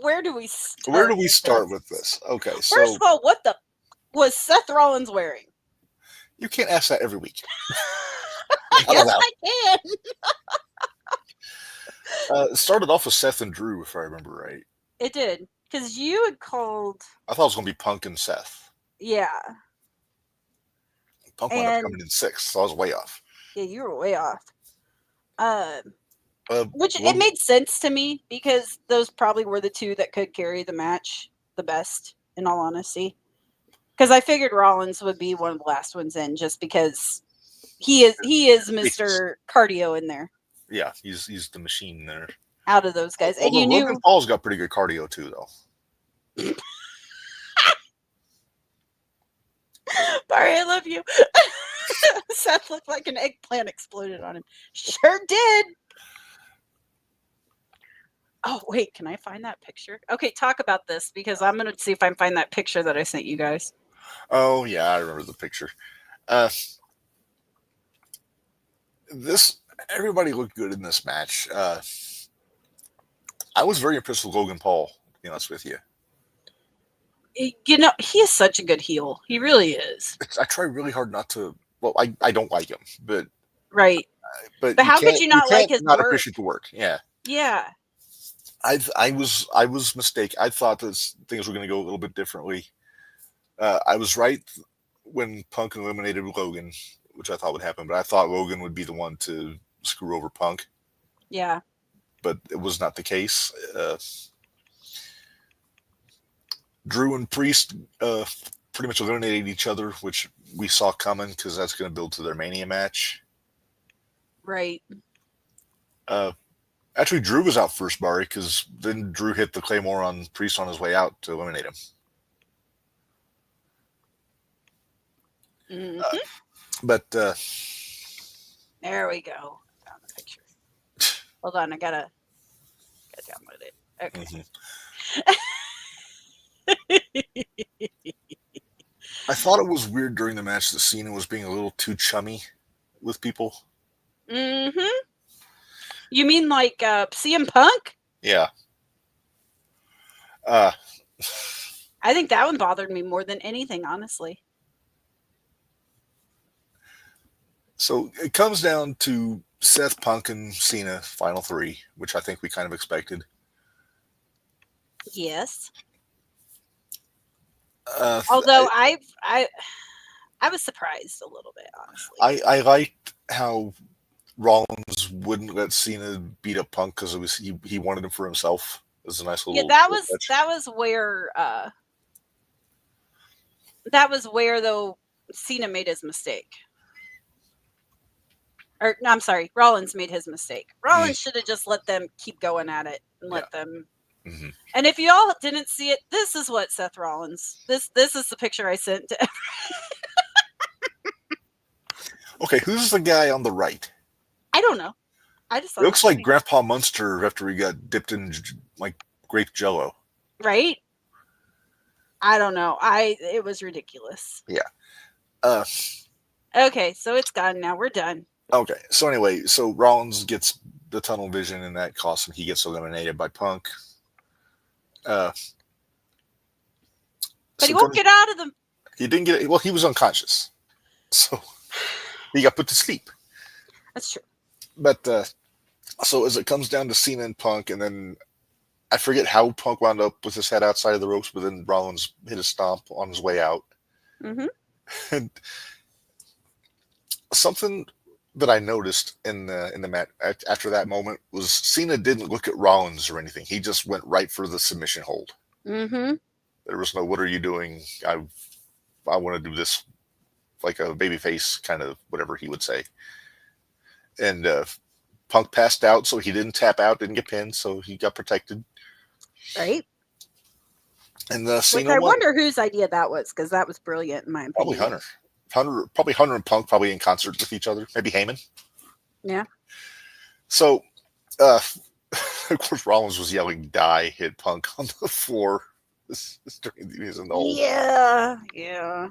Where do we start with this? Okay. First of all, what the was Seth Rollins wearing? You can't ask that every week. Yes, I can. It started off with Seth and Drew, if I remember right. It did. Because you had called... I thought it was going to be Punk and Seth. Yeah. Punk wound up coming in 6th, so I was way off. Yeah, you were way off. Which it made sense to me, because those probably were the two that could carry the match the best, in all honesty. Because I figured Rollins would be one of the last ones in, just because he is Mr. Cardio in there. Yeah, he's the machine there. Out of those guys, and you knew Logan Paul's got pretty good cardio too, though. Barry, I love you. Seth looked like an eggplant exploded on him. Sure did. Oh, wait, can I find that picture? Okay, talk about this, because I'm going to see if I can find that picture that I sent you guys. Oh, yeah, I remember the picture. Everybody looked good in this match. I was very impressed with Logan Paul, to be honest with you. You know, he is such a good heel. He really is. I try really hard not to. Well, I don't like him, but right. But how could you not like his not work? Appreciate the work? Yeah. Yeah. I was mistaken. I thought that things were going to go a little bit differently. I was right when Punk eliminated Logan, which I thought would happen, but I thought Logan would be the one to screw over Punk. Yeah. But it was not the case. Drew and Priest pretty much eliminated each other, which we saw coming because that's going to build to their Mania match. Right. Actually, Drew was out first, Barry, because then Drew hit the Claymore on Priest on his way out to eliminate him. Mm-hmm. But there we go. Found the picture. Hold on, I gotta download it. Okay. I thought it was weird during the match that Cena was being a little too chummy with people. Mm-hmm. You mean like CM Punk? Yeah. I think that one bothered me more than anything, honestly. So it comes down to Seth, Punk, and Cena final three, which I think we kind of expected. Yes. Although I was surprised a little bit, honestly. I liked how Rollins wouldn't let Cena beat up Punk because it was he wanted him for himself. It was a nice little that was where though Cena made his mistake. Or no, I'm sorry, Rollins made his mistake. Rollins should have just let them keep going at it and let them. Mm-hmm. And if y'all didn't see it, this is what Seth Rollins. This is the picture I sent to. Okay, who's the guy on the right? I don't know. I just it looks like Grandpa Munster after he got dipped in like grape jello. Right? I don't know. It was ridiculous. Yeah. Okay, so it's gone now. We're done. Okay, so anyway, so Rollins gets the tunnel vision, and that costs him. He gets eliminated by Punk. But he won't get out of them. He didn't get it. Well, he was unconscious, so he got put to sleep. That's true. But so as it comes down to Cena and Punk, and then I forget how Punk wound up with his head outside of the ropes, but then Rollins hit a stomp on his way out. Mm-hmm. And something that I noticed in the match after that moment was Cena didn't look at Rollins or anything. He just went right for the submission hold. Mm-hmm. There was no, what are you doing? I want to do this, like a babyface kind of whatever he would say. And Punk passed out, so he didn't tap out, didn't get pinned, so he got protected. Right. And Which I wonder whose idea that was, because that was brilliant in my opinion. Probably Hunter and Punk probably in concert with each other. Maybe Heyman. Yeah. So, of course, Rollins was yelling, "Die!" Hit Punk on the floor. This during the whole. Yeah. Yeah.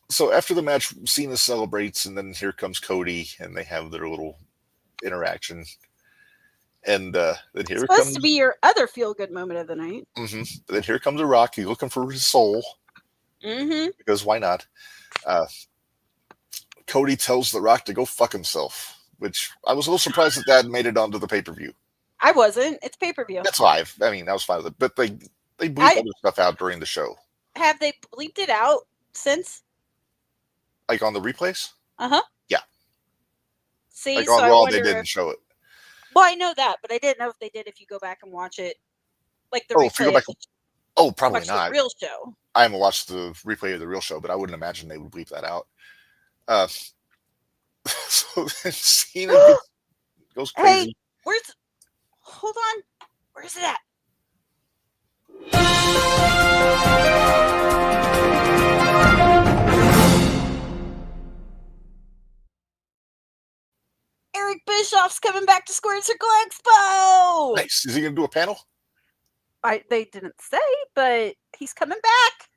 So after the match, Cena celebrates, and then here comes Cody, and they have their little interaction. And then here it's supposed to be your other feel-good moment of the night. Mm-hmm. Then here comes a Rock. He's looking for his soul. Mm-hmm. Because why not? Cody tells The Rock to go fuck himself, which I was a little surprised that made it onto the pay-per-view. I wasn't. It's pay-per-view. That's live. I mean, that was fine with it. But they bleep other stuff out during the show. Have they bleeped it out since? Like on the replays? Uh-huh. Yeah. See, like on Raw, they didn't show it. Well, I know that, but I didn't know if they did if you go back and watch it. Like the replay. If you go back, probably not. The real show. I haven't watched the replay of the real show, but I wouldn't imagine they would bleep that out. So then Cena goes crazy. Hey, hold on. Where's it at? Eric Bischoff's coming back to Squared Circle Expo. Nice. Is he going to do a panel? They didn't say, but he's coming back.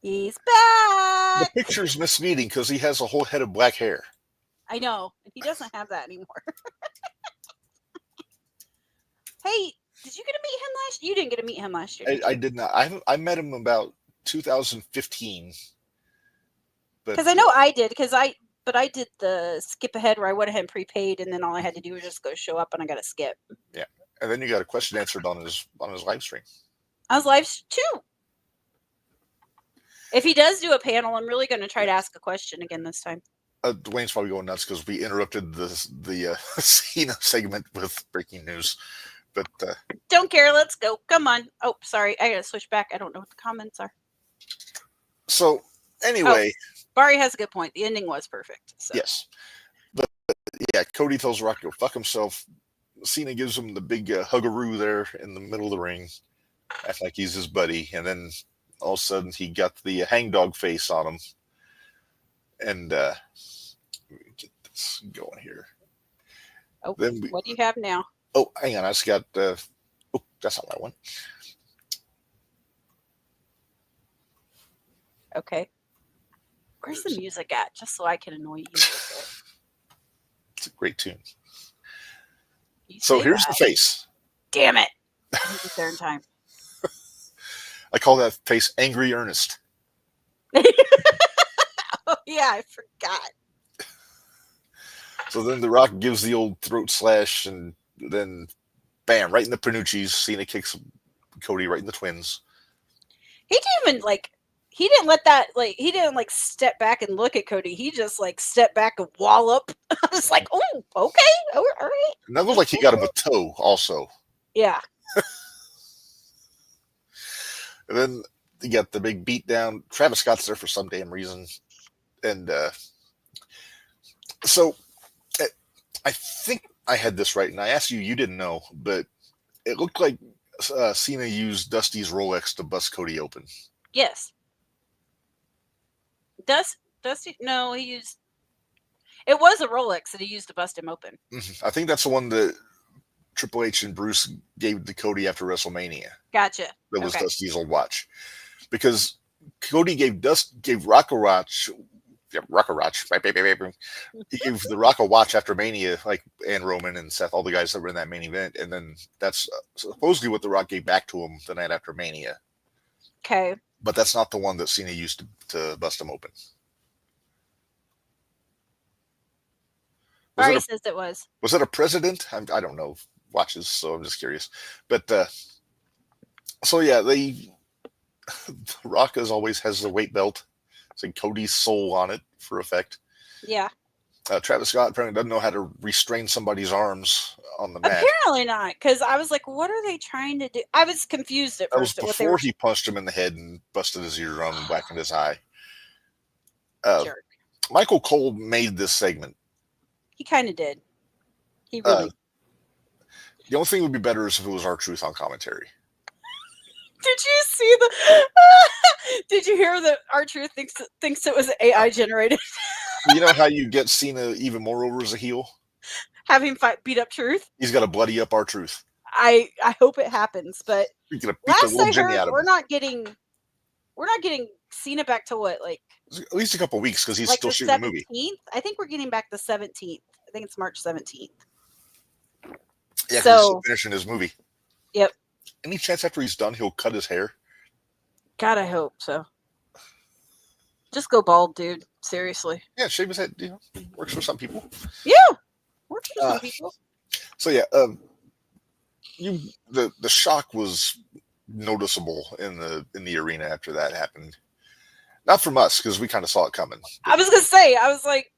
He's back. The picture's misleading because he has a whole head of black hair. I know. He doesn't have that anymore. Hey, did you get to meet him last year? You didn't get to meet him last year. I did not. I met him about 2015. Because I know I did. But I did the skip ahead where I went ahead and prepaid, and then all I had to do was just go show up, and I got to skip. Yeah, and then you got a question answered on his live stream. I was live too. If he does do a panel, I'm really going to try to ask a question again this time. Dwayne's probably going nuts because we interrupted the Cena segment with breaking news. But don't care. Let's go. Come on. Oh, sorry. I got to switch back. I don't know what the comments are. So anyway. Barry has a good point. The ending was perfect. So. Yes. But yeah, Cody tells Rock to go fuck himself. Cena gives him the big huggaroo there in the middle of the ring. Acts like he's his buddy. And then all of a sudden he got the hangdog face on him. And let me get this going here. Oh, what do you have now? Oh, hang on. I just got. Oh, that's not what I want. Okay. Where's the music at? Just so I can annoy you with It's a great tune. it. So here's the face. Damn it. I didn't get there in time. I call that face Angry Ernest. Oh, yeah, I forgot. So then The Rock gives the old throat slash, and then bam, right in the Panucci's. Cena kicks Cody right in the twins. He didn't even he didn't let that he didn't step back and look at Cody. He just stepped back and wallop. I was like, oh, okay, all right. And that looked like he got him a toe also. Yeah. And then you got the big beat down. Travis Scott's there for some damn reason. And so I think I had this right, and I asked you didn't know, but it looked like Cena used Dusty's Rolex to bust Cody open. Yes. Dusty? No, he used. It was a Rolex that he used to bust him open. Mm-hmm. I think that's the one that Triple H and Bruce gave to Cody after WrestleMania. Gotcha. That was Dusty's old watch, because Cody gave Rock a watch. Yeah, Rock a watch. He gave the Rock a watch after Mania, and Roman and Seth, all the guys that were in that main event, and then that's supposedly what the Rock gave back to him the night after Mania. Okay. But that's not the one that Cena used to bust him open. Barry says it was. Was it a president? I don't know watches, so I'm just curious. But so yeah, the Rock as always has the weight belt. It's like Cody's soul on it for effect. Yeah. Travis Scott apparently doesn't know how to restrain somebody's arms on the mat. Apparently not, because I was like, what are they trying to do? I was confused at first. That was before he punched him in the head and busted his eardrum and whacked in his eye. Jerk. Michael Cole made this segment. He kind of did. He really. The only thing would be better is if it was R-Truth on commentary. Did you see did you hear that R-Truth thinks it was AI generated? You know how you get Cena even more over as a heel? Have him beat up Truth? He's got to bloody up R-Truth. I hope it happens, but He's gonna beat last the I Jimmy out heard, of we're him. not getting Cena back to what, at least a couple weeks, because he's still shooting the movie. I think we're getting back the 17th. I think it's March 17th. Yeah, because he's finishing his movie. Yep. Any chance after he's done, he'll cut his hair? God, I hope so. Just go bald, dude. Seriously. Yeah, shave his head. Works for some people. Yeah, works for some people. So yeah, the shock was noticeable in the arena after that happened. Not from us, because we kind of saw it coming. I was gonna say, I was like,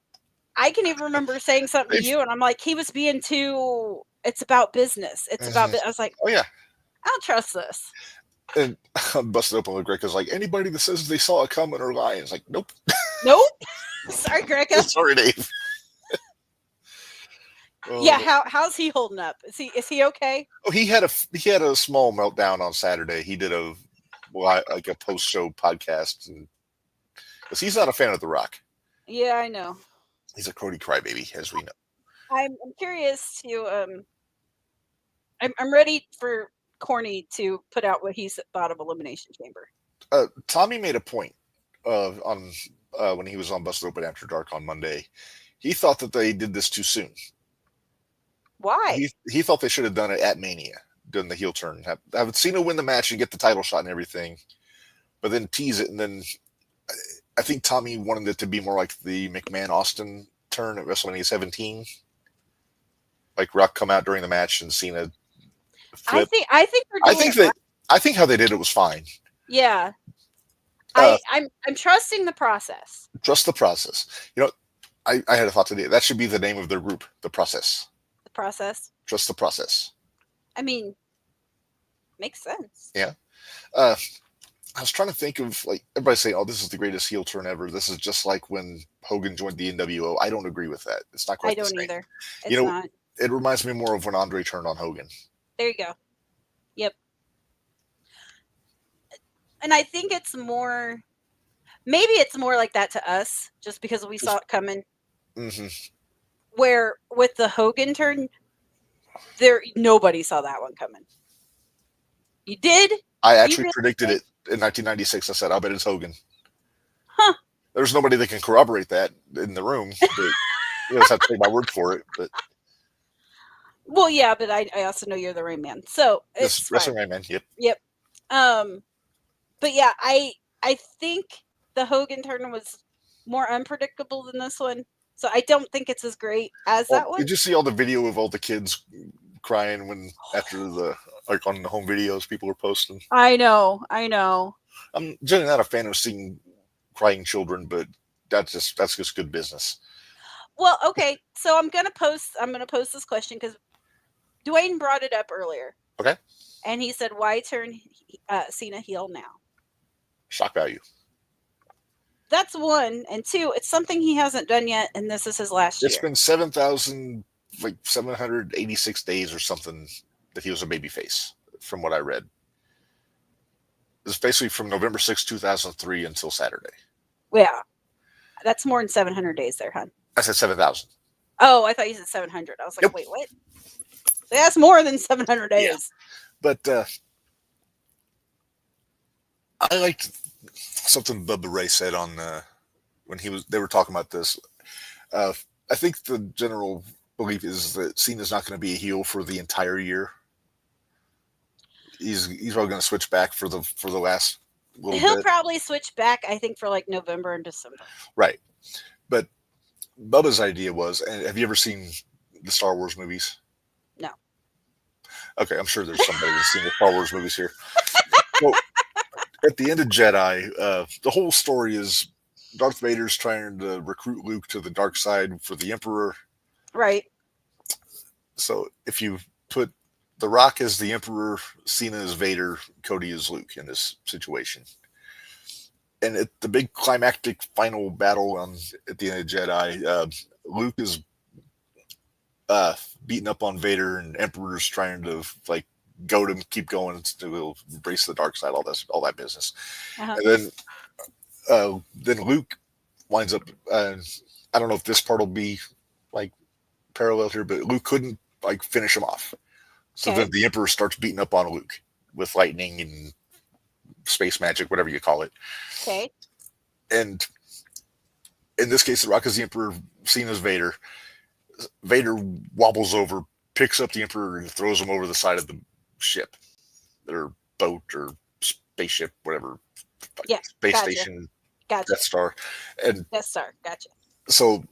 I can even remember saying something to you, and I'm like, he was being too. It's about business. It's about. I was like, oh yeah, I don't trust this. And I'm busted open with Greg, because anybody that says they saw it coming are lying. It's like, nope. Nope. Sorry, Greg. Sorry, Dave. Yeah, how's he holding up? Is he okay? Oh, he had a small meltdown on Saturday. He did a post show podcast, and because he's not a fan of The Rock. Yeah, I know. He's a Cody crybaby, as we know. I'm curious to I'm ready for Corny to put out what he's thought of Elimination Chamber. Tommy made a point on when he was on Busted Open After Dark on Monday. He thought that they did this too soon. Why? He thought they should have done it at Mania, done the heel turn, have Cena win the match and get the title shot and everything, but then tease it. And then I think Tommy wanted it to be more like the McMahon Austin turn at WrestleMania 17, like Rock come out during the match and Cena flip. I think how they did it was fine. Yeah. I'm trusting the process. Trust the process. I had a thought today. That should be the name of their group, The Process. The process. Trust the process. I mean, makes sense. Yeah. I was trying to think of everybody's saying, "Oh, this is the greatest heel turn ever. This is just like when Hogan joined the NWO." I don't agree with that. It's not quite the same. I don't either. It's not. It reminds me more of when Andre turned on Hogan. There you go. Yep. and I think it's more. Maybe it's more like that to us, just because we saw it coming. Mm-hmm. Where with the Hogan turn, nobody saw that one coming. You did? I actually predicted it in 1996. I said, "I'll bet it's Hogan." Huh? There's nobody that can corroborate that in the room. But you just have to take my word for it. But well, yeah, but I also know you're the Rain Man, so it's Wrestling Rain Man. Yep. Yep. But yeah, I think the Hogan turn was more unpredictable than this one, so I don't think it's as great as that one. Did you see all the video of all the kids crying when after the like on the home videos people were posting? I know. I'm generally not a fan of seeing crying children, but that's just good business. Well, okay, so I'm gonna post this question because Dwayne brought it up earlier. Okay. And he said, "Why turn Cena heel now?" Shock value. That's one, and two, it's something he hasn't done yet, and this is his last year. It's been 7,786 days or something that he was a babyface, from what I read. It's basically from November 6, 2003 until Saturday. Yeah. That's more than 700 days there, hon. I said 7,000. Oh, I thought you said 700. I was like, Wait, what? That's more than 700 days. Yeah. But I liked something Bubba Ray said on when they were talking about this. I think the general belief is that Cena's not going to be a heel for the entire year. He's probably going to switch back for the last little bit. He'll probably switch back, I think, for like November and December. Right. But Bubba's idea was, and have you ever seen the Star Wars movies? No. Okay, I'm sure there's somebody that's seen the Star Wars movies here. Well, at the end of Jedi, the whole story is Darth Vader's trying to recruit Luke to the dark side for the Emperor. Right. So if you put The Rock as the Emperor, Cena as Vader, Cody as Luke in this situation. And at the big climactic final battle at the end of Jedi, Luke is beating up on Vader, and Emperor's trying to like goad him, keep going to embrace the dark side, all that business. Uh-huh. And then Luke winds up. I don't know if this part will be like parallel here, but Luke couldn't like finish him off. So then the Emperor starts beating up on Luke with lightning and space magic, whatever you call it. Okay. And in this case, The Rock is the Emperor, Cena's Vader. Vader wobbles over, picks up the Emperor, and throws him over the side of the ship, or boat, or spaceship, whatever. Yeah. Space station. Gotcha. Death Star. And Death Star. Gotcha. So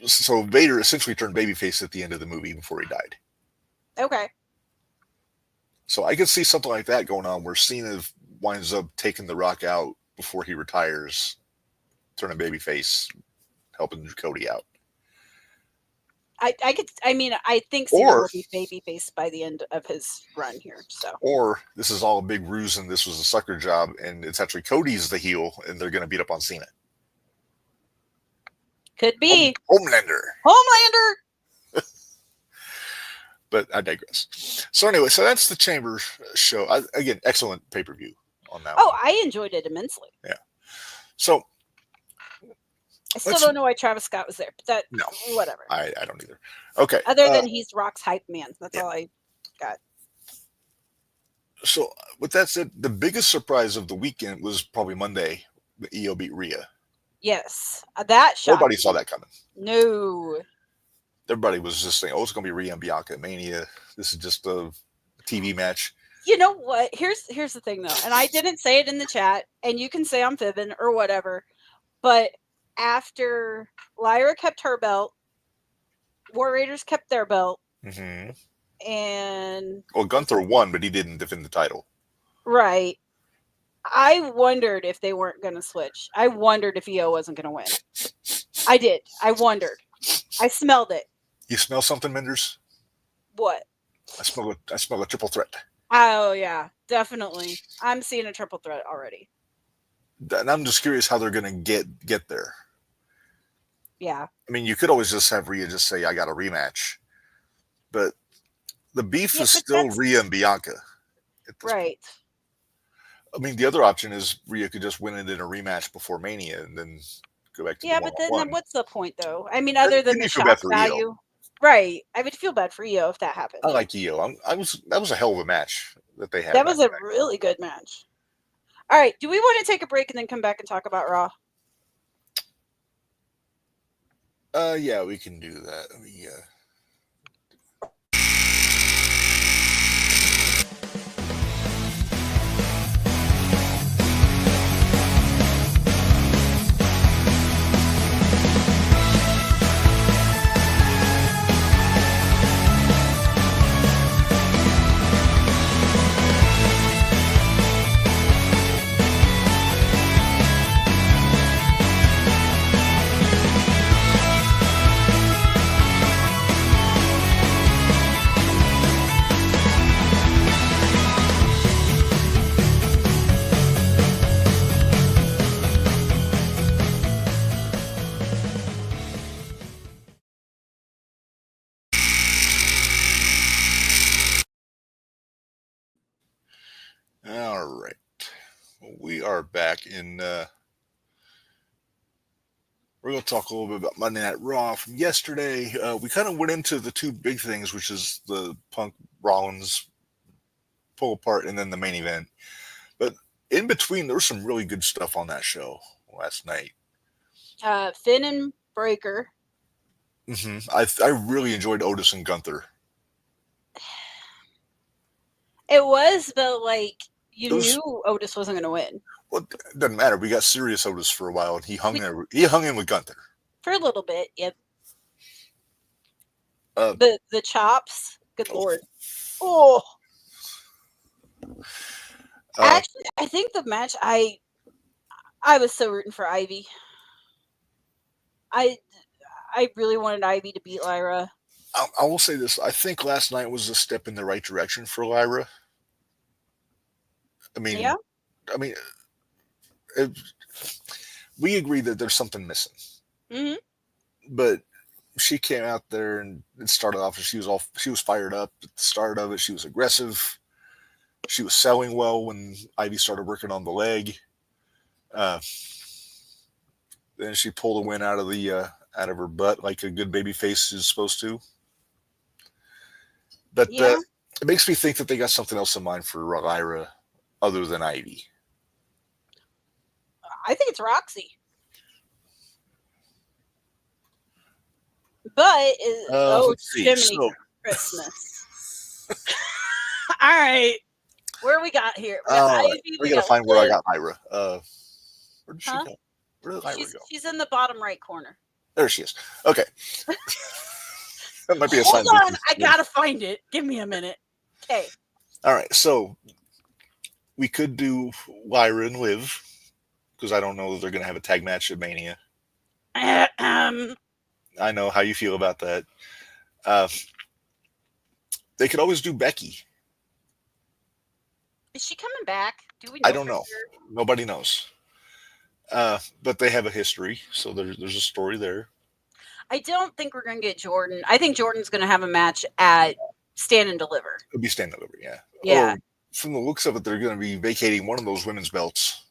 Vader essentially turned babyface at the end of the movie before he died. Okay. So I could see something like that going on where Cena winds up taking The Rock out before he retires, turning babyface, helping Cody out. I think Cena will be babyface by the end of his run here. So. Or this is all a big ruse and this was a sucker job and it's actually Cody's the heel and they're going to beat up on Cena. Could be. Homelander. But I digress. So anyway, so that's the Chamber show. Again, excellent pay-per-view on that one. I enjoyed it immensely. Yeah. So I still don't know why Travis Scott was there, but whatever. I don't either. Okay. Other than he's Rock's hype man. That's all I got. So with that said, the biggest surprise of the weekend was probably Monday, the EO beat Rhea. Yes. That shocked Nobody saw that coming. No. Everybody was just saying, it's going to be Rhea and Bianca at Mania. This is just a TV match. You know what? Here's the thing, though. And I didn't say it in the chat, and you can say I'm fibbing or whatever. But after Lyra kept her belt, War Raiders kept their belt. Mm-hmm. And... Well, Gunther won, but he didn't defend the title. Right. I wondered if they weren't going to switch. I wondered if EO wasn't going to win. I did. I wondered. I smelled it. You smell something, Minderz? What? I smell a triple threat. Oh, yeah, definitely. I'm seeing a triple threat already. And I'm just curious how they're going to get there. Yeah. I mean, you could always just have Rhea just say, I got a rematch. But the beef is still Rhea and Bianca. Right. I mean, the other option is Rhea could just win it in a rematch before Mania and then go back to the Yeah, but then one-on-one. what's the point, though? I mean, other than Then the you feel bad shock for Io. value, right? I would feel bad for Io if that happened. I like Io. That was a hell of a match that they had. That was a really good match. All right, do we want to take a break and then come back and talk about Raw? Yeah, we can do that. All right. We are back in. We're going to talk a little bit about Monday Night Raw from yesterday. We kind of went into the two big things, which is the Punk Rollins pull apart and then the main event. But in between, there was some really good stuff on that show last night. Finn and Breaker. I really enjoyed Otis and Gunther. It was, but like knew Otis wasn't going to win. Well, it doesn't matter. We got serious Otis for a while, and he hung in with Gunther for a little bit. Yep. The chops. Good lord. Oh. Actually, I think the match. I was so rooting for Ivy. I really wanted Ivy to beat Lyra. I will say this. I think last night was a step in the right direction for Lyra. I mean, yeah. We agree that there's something missing. Mm-hmm. But she came out there and it started off. She was fired up at the start of it. She was aggressive. She was selling well when Ivy started working on the leg. Then she pulled a win out of her butt like a good baby face is supposed to. But it makes me think that they got something else in mind for Lyra other than Ivy. I think it's Roxy. But Jiminy Christmas. All right. Where we got here? We got to find where I got Lyra. Where did she go? Where did Lyra go? She's in the bottom right corner. There she is. Okay. That might be a sign. Hold on. I got to find it. Give me a minute. Okay. All right. So we could do Lyra and Liv because I don't know that they're going to have a tag match at Mania. I know how you feel about that. They could always do Becky. Is she coming back? Do we know? I don't know. Sure? Nobody knows. But they have a history, so there's a story there. I don't think we're going to get Jordan. I think Jordan's going to have a match at Stand and Deliver. It'll be Stand and Deliver, yeah. Yeah. Or from the looks of it, they're going to be vacating one of those women's belts.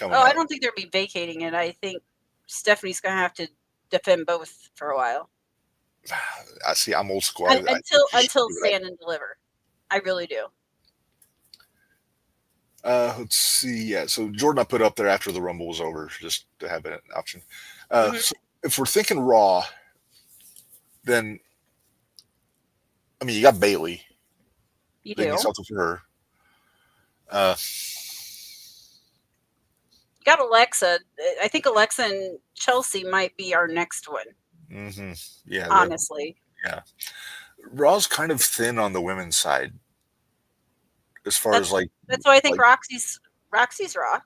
Out. I don't think they'll be vacating it. I think Stephanie's going to have to defend both for a while. I see. I'm old school. Until Stand and Deliver. I really do. Let's see. Yeah, so Jordan I put up there after the Rumble was over just to have an option. So if we're thinking Raw, then I mean you got Bayley. You do something for her. You got Alexa. I think Alexa and Chelsea might be our next one. Mm-hmm. Yeah. Honestly. Yeah. Raw's kind of thin on the women's side. As far as like, that's why I think Roxy's Raw.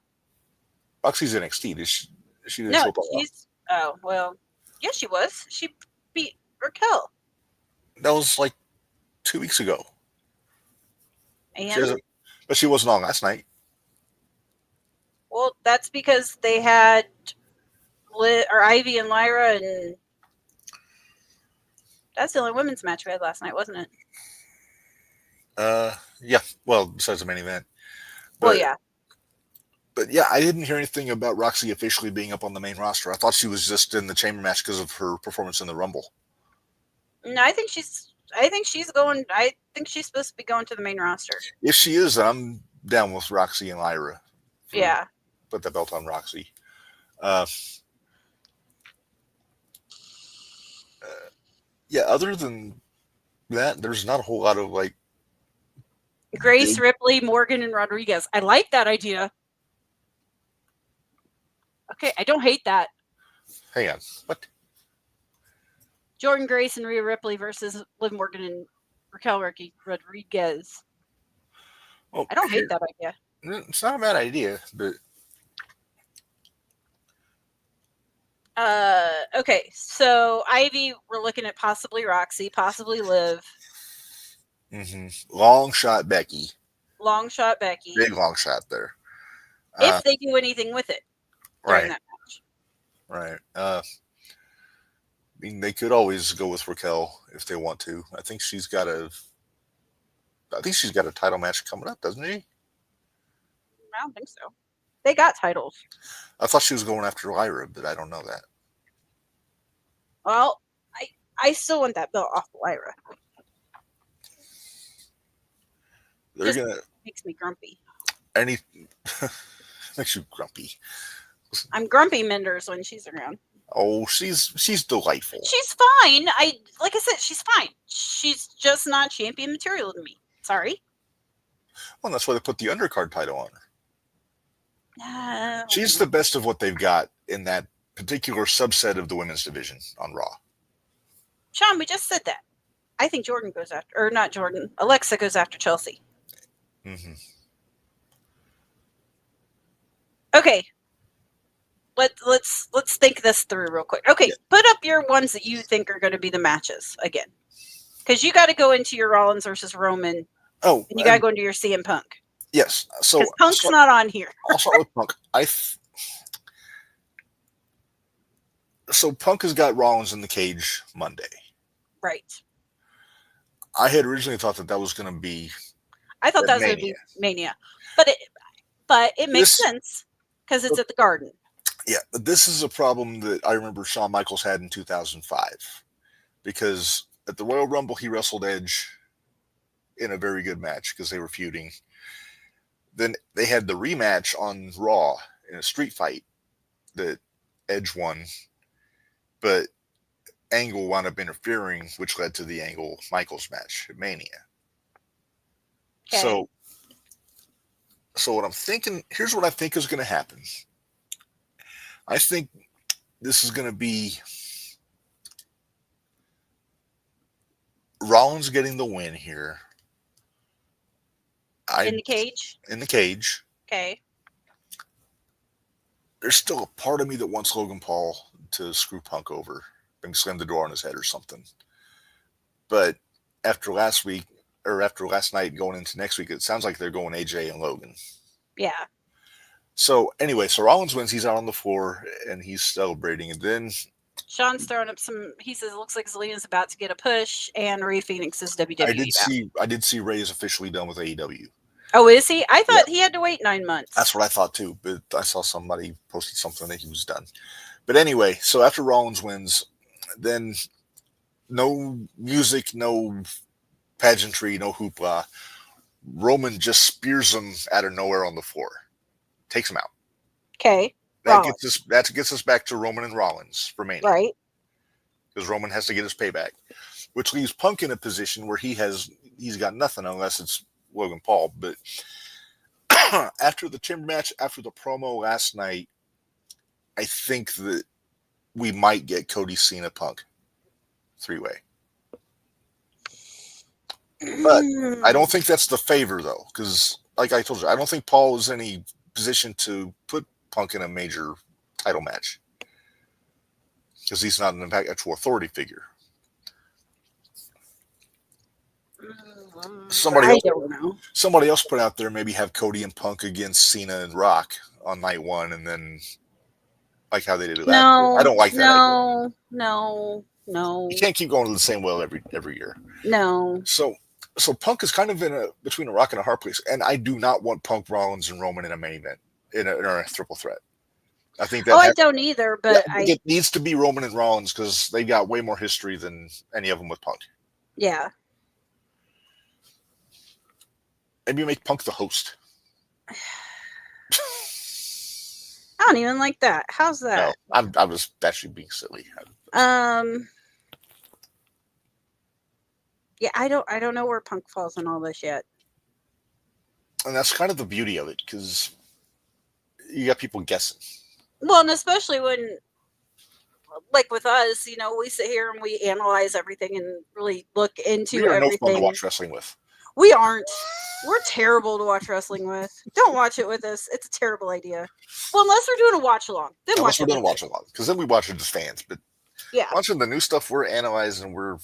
Roxy's NXT. Is she no, she's yeah, she was. She beat Raquel. That was like 2 weeks ago. And but she wasn't on last night. Well, that's because they had Ivy and Lyra, and that's the only women's match we had last night, wasn't it? Yeah. Well, besides the main event. But, well, yeah. But yeah, I didn't hear anything about Roxy officially being up on the main roster. I thought she was just in the chamber match because of her performance in the Rumble. No, I think she's going. I think she's supposed to be going to the main roster. If she is, I'm down with Roxy and Lyra. Yeah. Put the belt on Roxy. Uh, yeah, other than that, there's not a whole lot of like Grace, Ripley, Morgan, and Rodriguez. I like that idea. Okay, I don't hate that. Hang on, what? Jordan Grace and Rhea Ripley versus Liv Morgan and Raquel Rodriguez. Well, I don't hate that idea. It's not a bad idea, but okay, so Ivy, we're looking at possibly Roxy, possibly Liv. Long shot Becky. Long shot Becky. Big long shot there. If they do anything with it during that match. Right. I mean, they could always go with Raquel if they want to. I think she's got a title match coming up, doesn't she? I don't think so. They got titles. I thought she was going after Lyra, but I don't know that. Well, I still want that belt off of Lyra. They're gonna makes me grumpy. Makes you grumpy. I'm grumpy Minderz when she's around. Oh, she's delightful. She's fine. Like I said, she's fine. She's just not champion material to me. Sorry. Well, that's why they put the undercard title on her. No. She's the best of what they've got in that particular subset of the women's division on Raw. Sean, we just said that. I think Jordan goes after, or not Jordan. Alexa goes after Chelsea. Okay. Let's think this through real quick. Okay, yeah. Put up your ones that you think are going to be the matches again, because you got to go into your Rollins versus Roman. Oh, and you got to go into your CM Punk. Yes, so Punk's not on here. I'll start with Punk. So Punk has got Rollins in the cage Monday. Right. I had originally thought that was going to be. I thought that was going to be Mania, but it makes sense because it's at the Garden. Yeah, but this is a problem that I remember Shawn Michaels had in 2005, because at the Royal Rumble he wrestled Edge in a very good match because they were feuding. Then they had the rematch on Raw in a street fight that Edge won, but Angle wound up interfering, which led to the Angle Michaels match at Mania. Okay. So what I'm thinking, here's what I think is going to happen. I think this is going to be Rollins getting the win here. In the cage? In the cage. Okay. There's still a part of me that wants Logan Paul to screw Punk over, maybe slam the door on his head or something. But after last night going into next week, it sounds like they're going AJ and Logan. Yeah. So anyway, so Rollins wins. He's out on the floor and he's celebrating. And then Sean's throwing up some. He says it looks like Zelina's about to get a push, and Rey Fenix is WWE. I did see Rey is officially done with AEW. Oh, is he? I thought he had to wait 9 months. That's what I thought too, but I saw somebody posted something that he was done. But anyway, so after Rollins wins, then no music, no pageantry, no hoopla. Roman just spears him out of nowhere on the floor. Takes him out. Okay. That gets us back to Roman and Rollins for Mania. Right. Because Roman has to get his payback. Which leaves Punk in a position where he's got nothing unless it's Logan Paul. But after the Timber match, after the promo last night, I think that we might get Cody Cena Punk 3-way. But I don't think that's the favor, though, because like I told you, I don't think Paul is in any position to put Punk in a major title match because he's not an actual authority figure. Somebody else put out there maybe have Cody and Punk against Cena and Rock on night one, and then like how they did it last year. I don't like that. No. You can't keep going to the same well every year. No. So Punk is kind of between a rock and a hard place, and I do not want Punk, Rollins, and Roman in a main event. in a triple threat. I think that. Oh, I don't either, but it needs to be Roman and Rollins because they got way more history than any of them with Punk. Yeah. Maybe make Punk the host. I don't even like that. How's that? No, I was actually being silly. Yeah, I don't know where Punk falls in all this yet. And that's kind of the beauty of it, because you got people guessing. Well, and especially when, like with us, you know, we sit here and we analyze everything and really look into everything. We are no fun to watch wrestling with. We aren't. We're terrible to watch wrestling with. Don't watch it with us. It's a terrible idea. Well, unless we're doing a watch along. Then unless we're doing a watch along, because then we watch it as fans. But yeah, watching the new stuff, we're analyzing, we're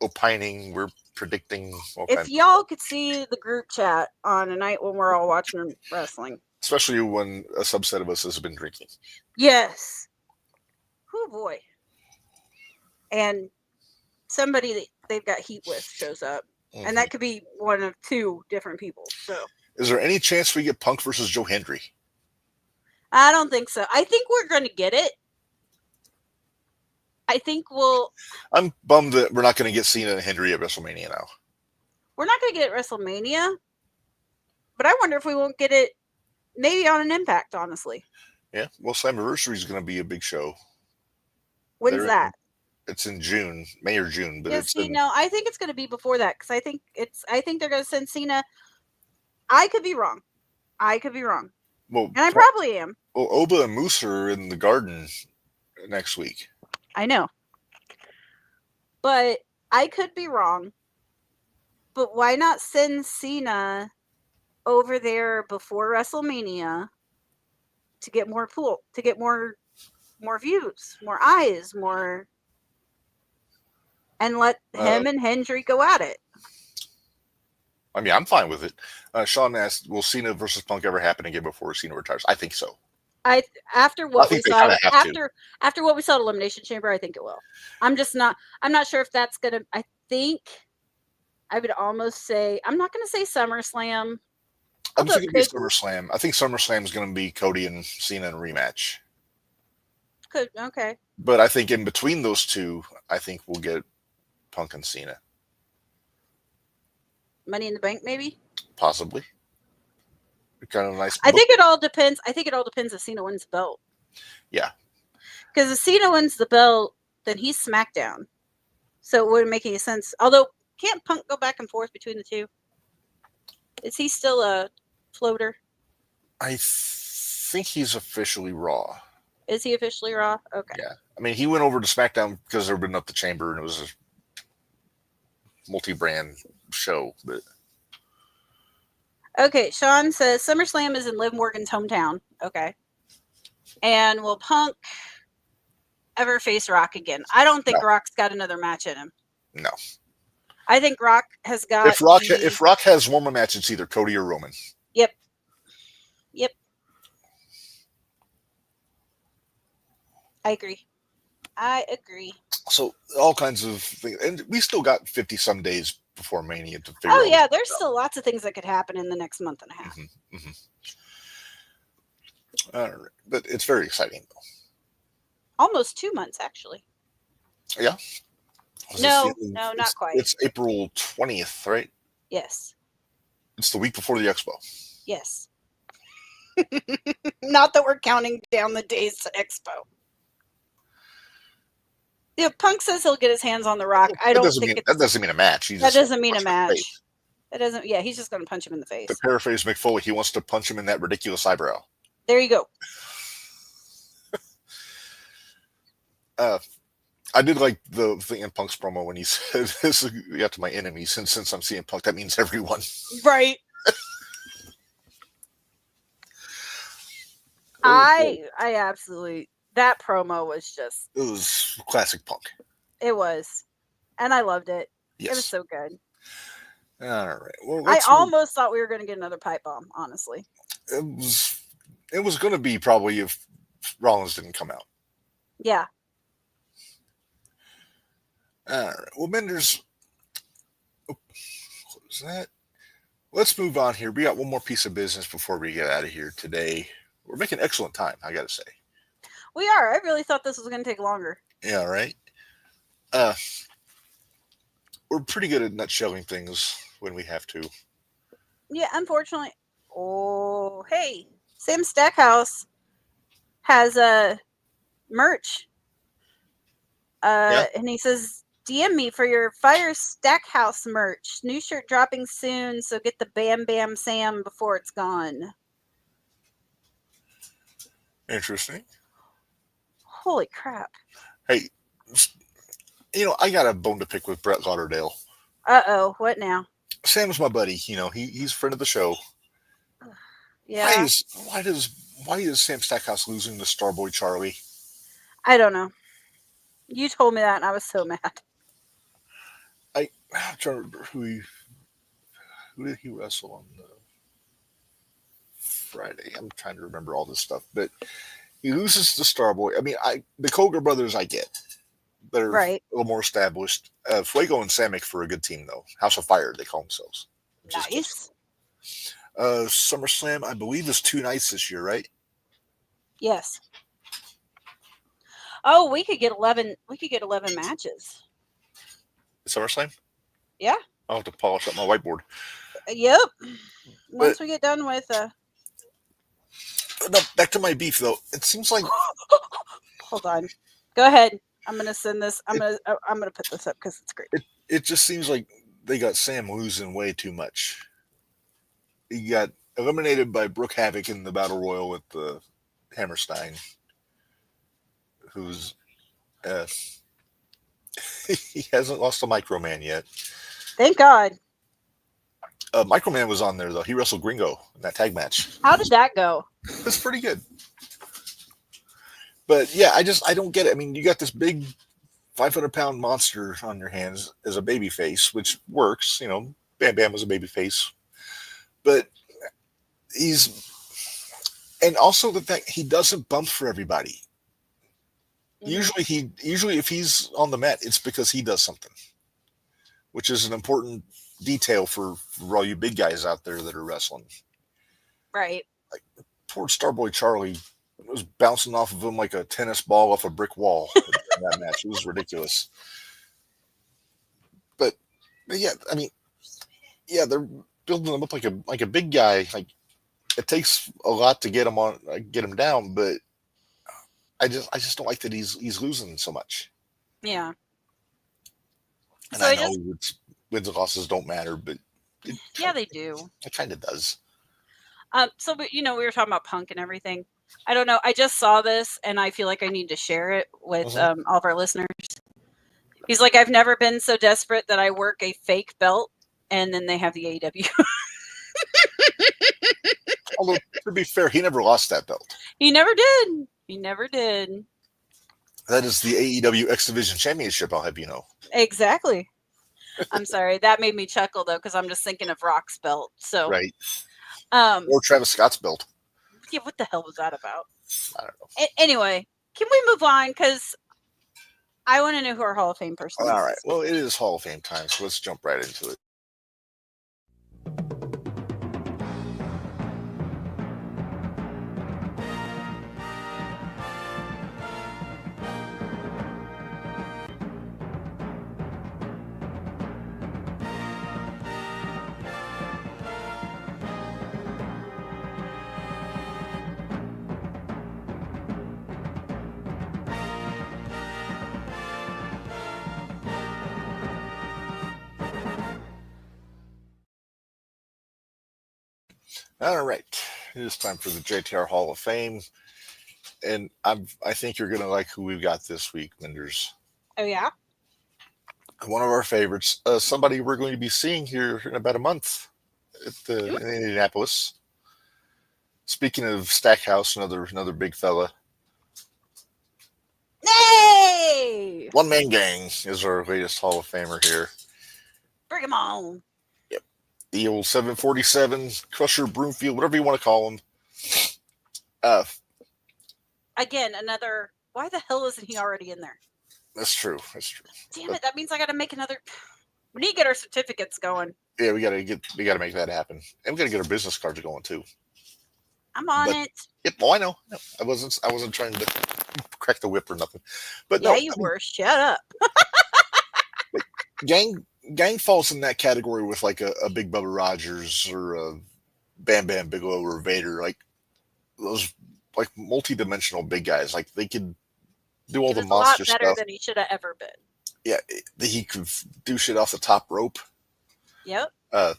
opining, we're predicting. If y'all could see the group chat on a night when we're all watching wrestling, especially when a subset of us has been drinking. Yes. Oh boy. And somebody that they've got heat with shows up. Mm-hmm. And that could be one of two different people. So, is there any chance we get Punk versus Joe Hendry? I don't think so. I think we're going to get it. I think we'll. I'm bummed that we're not going to get Cena and Hendry at WrestleMania now. We're not going to get it at WrestleMania, but I wonder if we won't get it maybe on an Impact, honestly. Yeah, well, Slammiversary is going to be a big show. When's that? It's in June, May or June. But I think it's going to be before that, because I think they're going to send Cena. I could be wrong. Well, and I probably am. Well, Oba and Moose are in the Garden next week. I know, but I could be wrong. But why not send Cena over there before WrestleMania to get more to get more views, more eyes, more, and let him and Hendry go at it? I mean, I'm fine with it. Sean asked, will Cena versus Punk ever happen again before Cena retires? I think so. After what we saw at Elimination Chamber, I think it will. I'm not sure if that's gonna. I think I would almost say, I'm not gonna say SummerSlam. I'm thinking SummerSlam. I think SummerSlam is gonna be Cody and Cena in a rematch. Could, okay. But I think in between those two, I think we'll get Punk and Cena. Money in the Bank, maybe? Possibly. Kind of nice. I think it all depends. If Cena wins the belt. Yeah. Because if Cena wins the belt, then he's SmackDown. So it wouldn't make any sense. Although, can't Punk go back and forth between the two? Is he still a floater? I think he's officially Raw. Is he officially Raw? Okay. Yeah. I mean, he went over to SmackDown because they were building up the chamber and it was a multi-brand show. But okay, Sean says SummerSlam is in Liv Morgan's hometown. Okay. And will Punk ever face Rock again? I don't think Rock's got another match in him. No. I think Rock has got. If Rock has one more match, it's either Cody or Roman. Yep. I agree. So all kinds of things, and we still got 50-some days before Mania to figure. Oh yeah, there's still lots of things that could happen in the next month and a half. Mm-hmm, mm-hmm. All right, but it's very exciting though. Almost 2 months, actually. Yeah. No, not quite. It's April 20th, right? Yes. It's the week before the Expo. Yes. Not that we're counting down the days to Expo. Yeah, Punk says he'll get his hands on the Rock. I don't think that doesn't mean a match. That doesn't mean a match. That doesn't. Yeah, he's just going to punch him in the face. To paraphrase Mick Foley, he wants to punch him in that ridiculous eyebrow. There you go. I did like the thing in Punk's promo when he said, "This is to my enemies, and since I'm seeing Punk, that means everyone." Right. I absolutely. That promo was just. It was classic Punk. It was. And I loved it. Yes. It was so good. All right. Well, I almost thought we were going to get another pipe bomb, honestly. It was going to be probably if Rollins didn't come out. Yeah. All right. Well, Minderz. What was that? let's move on here. We got one more piece of business before we get out of here today. We're making excellent time, I got to say. We are. I really thought this was going to take longer. Yeah, right. We're pretty good at nutshelling things when we have to. Yeah, unfortunately. Oh, hey, Sam Stackhouse has a merch. And he says, DM me for your Fire Stackhouse merch. New shirt dropping soon, so get the Bam Bam Sam before it's gone. Interesting. Holy crap. Hey, I got a bone to pick with Brett Lauderdale. Uh-oh, what now? Sam's my buddy. He's a friend of the show. Yeah. Why is Sam Stackhouse losing to Starboy Charlie? I don't know. You told me that, and I was so mad. I'm trying to remember who did he wrestle on Friday. I'm trying to remember all this stuff, but he loses to Starboy. I mean, the Koga brothers I get. They're right. A little more established. Fuego and Samick for a good team, though. House of Fire, they call themselves. Nice. SummerSlam, I believe, is 2 nights this year, right? Yes. Oh, we could get 11. We could get 11 matches. SummerSlam? Yeah. I'll have to polish up my whiteboard. Yep. Once we get done with. No, back to my beef though. It seems like. Hold on. Go ahead. I'm gonna send this. I'm gonna put this up because it's great. It just seems like they got Sam losing way too much. He got eliminated by Brooke Havoc in the Battle Royal with the Hammerstein, who's he hasn't lost to Microman yet. Thank God. Microman was on there though. He wrestled Gringo in that tag match. How did that go? That's pretty good. But yeah, I don't get it. I mean, you got this big 500-pound monster on your hands as a baby face, which works. Bam Bam was a baby face. But and also the fact he doesn't bump for everybody. Mm-hmm. Usually if he's on the mat, it's because he does something, which is an important detail for all you big guys out there that are wrestling. Right. Like poor Starboy Charlie was bouncing off of him like a tennis ball off a brick wall in that match. It was ridiculous. But yeah, I mean, yeah, they're building him up like a big guy. Like it takes a lot to get him down, but I just don't like that he's losing so much. Yeah. And so I know wins and losses don't matter, but they do. It kind of does. So we were talking about Punk and everything. I don't know. I just saw this and I feel like I need to share it with all of our listeners. He's like, I've never been so desperate that I work a fake belt, and then they have the AEW. Although, to be fair, he never lost that belt. He never did. That is the AEW X Division Championship, I'll have you know. Exactly. I'm sorry. That made me chuckle, though, because I'm just thinking of Rock's belt. So right. Or Travis Scott's belt. Yeah, what the hell was that about? I don't know. Anyway, can we move on? Because I want to know who our Hall of Fame person is. All right. Well, it is Hall of Fame time, so let's jump right into it. All right, it is time for the JTR Hall of Fame, and I think you're going to like who we've got this week, Minderz. Oh, yeah? One of our favorites, somebody we're going to be seeing here in about a month in Indianapolis. Speaking of Stackhouse, another big fella. Hey! One Man Gang is our latest Hall of Famer here. Bring him on. Yep. The old 747, Crusher, Broomfield, whatever you want to call him. Again, why the hell isn't he already in there? That's true. Damn it, that means I got to make another. We need to get our certificates going. Yeah, we gotta make that happen, and we gotta get our business cards going too. I'm on But it. yep, oh, I know. No, I wasn't trying to crack the whip or nothing. But Yeah, no, you were. Shut up. gang falls in that category with like a Big Bubba Rogers or a Bam Bam Bigelow or Vader, like those like multi-dimensional big guys. Like they could do all He the was a lot monster better stuff. than he should have ever been. Yeah, he could do shit off the top rope. Yep. I